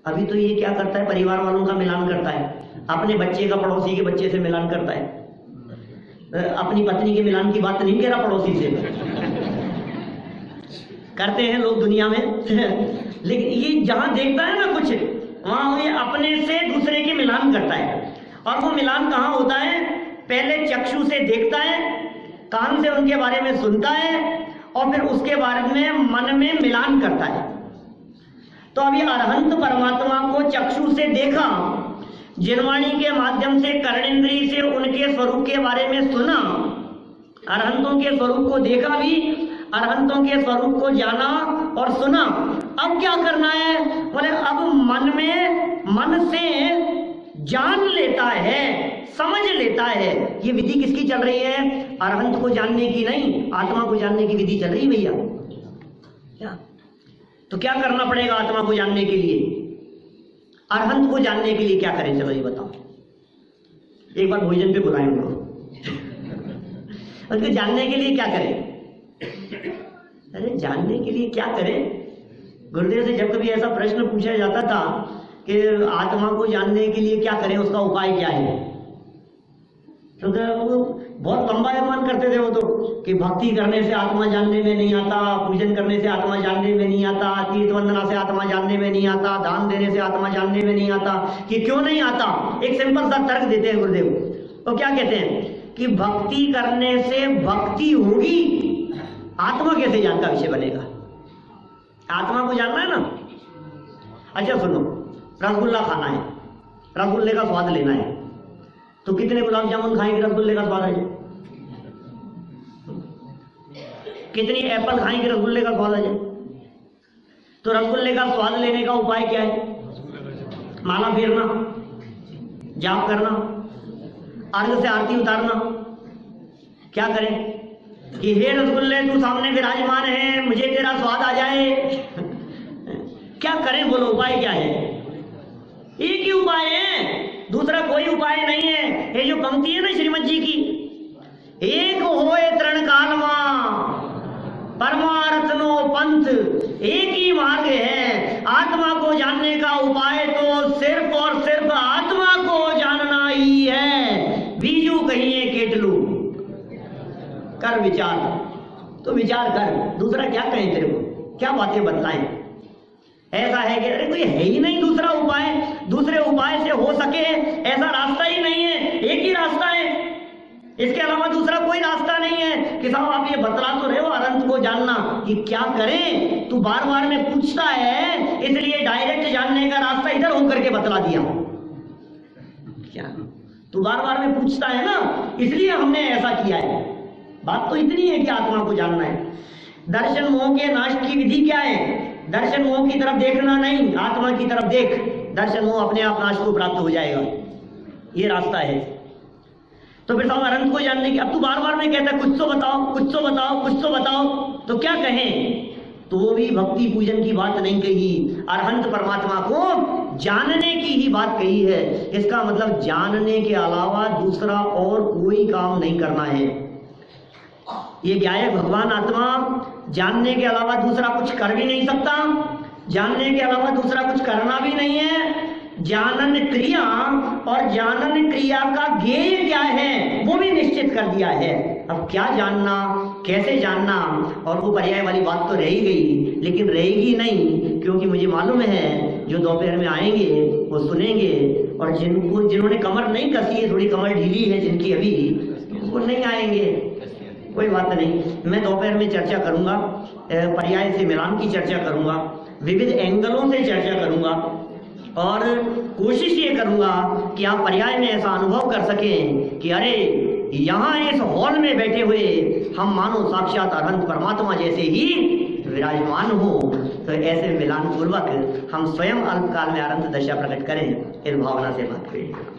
अभी तो ये क्या करता है? परिवार वालों का मिलान करता है, अपने बच्चे का पड़ोसी के बच्चे से मिलान करता है। अपनी पत्नी के मिलान की बात नहीं कह रहा, पड़ोसी से करते हैं लोग दुनिया में लेकिन ये जहां देखता है ना कुछ, वहां ये अपने से दूसरे के मिलान करता है। और वो मिलान कहाँ होता है? पहले चक्षु से देखता है, कान से उनके बारे में सुनता है और फिर उसके बारे में मन में मिलान करता है। तो अभी अरहंत परमात्मा को चक्षु से देखा, जिनवाणी के माध्यम से कर्णेंद्रिय से उनके स्वरूप के बारे में सुना, अरहंतों के स्वरूप को देखा भी, अरहंतों के स्वरूप को जाना और सुना। अब क्या करना है? बोले अब मन में, मन से जान लेता है, समझ लेता है। ये विधि किसकी चल रही है? अरहंत को जानने की नहीं, आत्मा को जानने की विधि चल रही है भैया। क्या तो क्या करना पड़ेगा आत्मा को जानने के लिए? अरहंत को जानने के लिए क्या करें? चलो ये बताओ। एक बार भोजन पे बुलाएं उनको उसको जानने के लिए क्या करें? अरे जानने के लिए क्या करें? गुरुदेव से जब कभी ऐसा प्रश्न पूछा जाता था कि आत्मा को जानने के लिए क्या करें, उसका उपाय क्या है, तो वो बहुत लंबा मान करते थे वो तो, कि भक्ति करने से आत्मा जानने में नहीं आता, पूजन करने से आत्मा जानने में नहीं आता, तीर्थ वंदना से आत्मा जानने में नहीं आता, दान देने से आत्मा जानने में नहीं आता। कि क्यों नहीं आता? एक सिंपल सा तर्क देते हैं गुरुदेव। तो क्या कहते हैं कि भक्ति करने से भक्ति होगी, आत्मा कैसे ज्ञान का विषय बनेगा? आत्मा को जानना है ना। अच्छा सुनो, रसगुल्ला खाना है, रसगुल्ले का स्वाद लेना है, तो कितने गुलाब जामुन खाएंगे रसगुल्ले का स्वाद है? कितनी एप्पल खाएंगे रसगुल्ले का स्वाद है? तो रसगुल्ले का स्वाद लेने का उपाय क्या है? माला फेरना, जाप करना, अर्घ से आरती उतारना। क्या करें कि हे रसगुल्ले तू सामने विराजमान है, मुझे तेरा स्वाद आ जाए। क्या करें बोलो, उपाय क्या है? एक ही उपाय है, दूसरा कोई उपाय नहीं है। ये जो पंक्ति है ना श्रीमद जी की, एक होए तृण कालमा परमार्थनो पंथ, एक ही मार्ग है। आत्मा को जानने का उपाय तो सिर्फ और सिर्फ आत्मा को जानना ही है। बीजू कहिए केटलू कर विचार, तो विचार कर, दूसरा क्या कहें तेरे को, क्या बातें बतलाएं? ऐसा है कि अरे कोई है ही नहीं दूसरा उपाय, दूसरे उपाय से हो सके ऐसा रास्ता ही नहीं है, एक ही रास्ता है, इसके अलावा दूसरा कोई रास्ता नहीं है। कि साहब आप ये बतला तो रहे हो अनंत को जानना, कि क्या करें? तू बार बार में पूछता है, इसलिए डायरेक्ट जानने का रास्ता इधर होकर के बतला दिया। क्या तू बार बार में पूछता है ना, इसलिए हमने ऐसा किया है। बात तो इतनी है कि आत्मा को जानना है। दर्शन मोह के नाश की विधि क्या है? दर्शन मोह की तरफ देखना नहीं, आत्मा की तरफ देख, दर्शन मोह अपने आप नाश को प्राप्त हो जाएगा। ये रास्ता है। तो फिर हम अनंत को जानने की, अब तू बार बार में कहता है कुछ तो बताओ, कुछ तो बताओ, कुछ तो बताओ, तो क्या कहें? तो वो भी भक्ति पूजन की बात नहीं कही, अरहंत परमात्मा को जानने की ही बात कही है। इसका मतलब जानने के अलावा दूसरा और कोई काम नहीं करना है। ये क्या है? भगवान आत्मा जानने के अलावा दूसरा कुछ कर भी नहीं सकता, जानने के अलावा दूसरा कुछ करना भी नहीं है, जानन क्रिया और जानन क्रिया का ज्ञेय क्या है वो भी निश्चित कर दिया है। अब क्या जानना, कैसे जानना, और वो पर्याय वाली बात तो रह ही गई, लेकिन रहेगी नहीं, क्योंकि मुझे मालूम है जो दोपहर में आएंगे वो सुनेंगे, और जिन्होंने कमर नहीं कसी है, थोड़ी कमर ढीली है जिनकी अभी, वो नहीं आएंगे। कोई बात नहीं, मैं दोपहर में चर्चा करूंगा, पर्याय से मिलान की चर्चा करूंगा, विविध एंगलों से चर्चा करूंगा, और कोशिश ये करूंगा कि आप पर्याय में ऐसा अनुभव कर सकें कि अरे यहाँ इस हॉल में बैठे हुए हम मानो साक्षात अनंत परमात्मा जैसे ही विराजमान हो। तो ऐसे मिलान पूर्वक हम स्वयं अल्पकाल में अनंत दशा प्रकट करें, इस भावना से बात करें।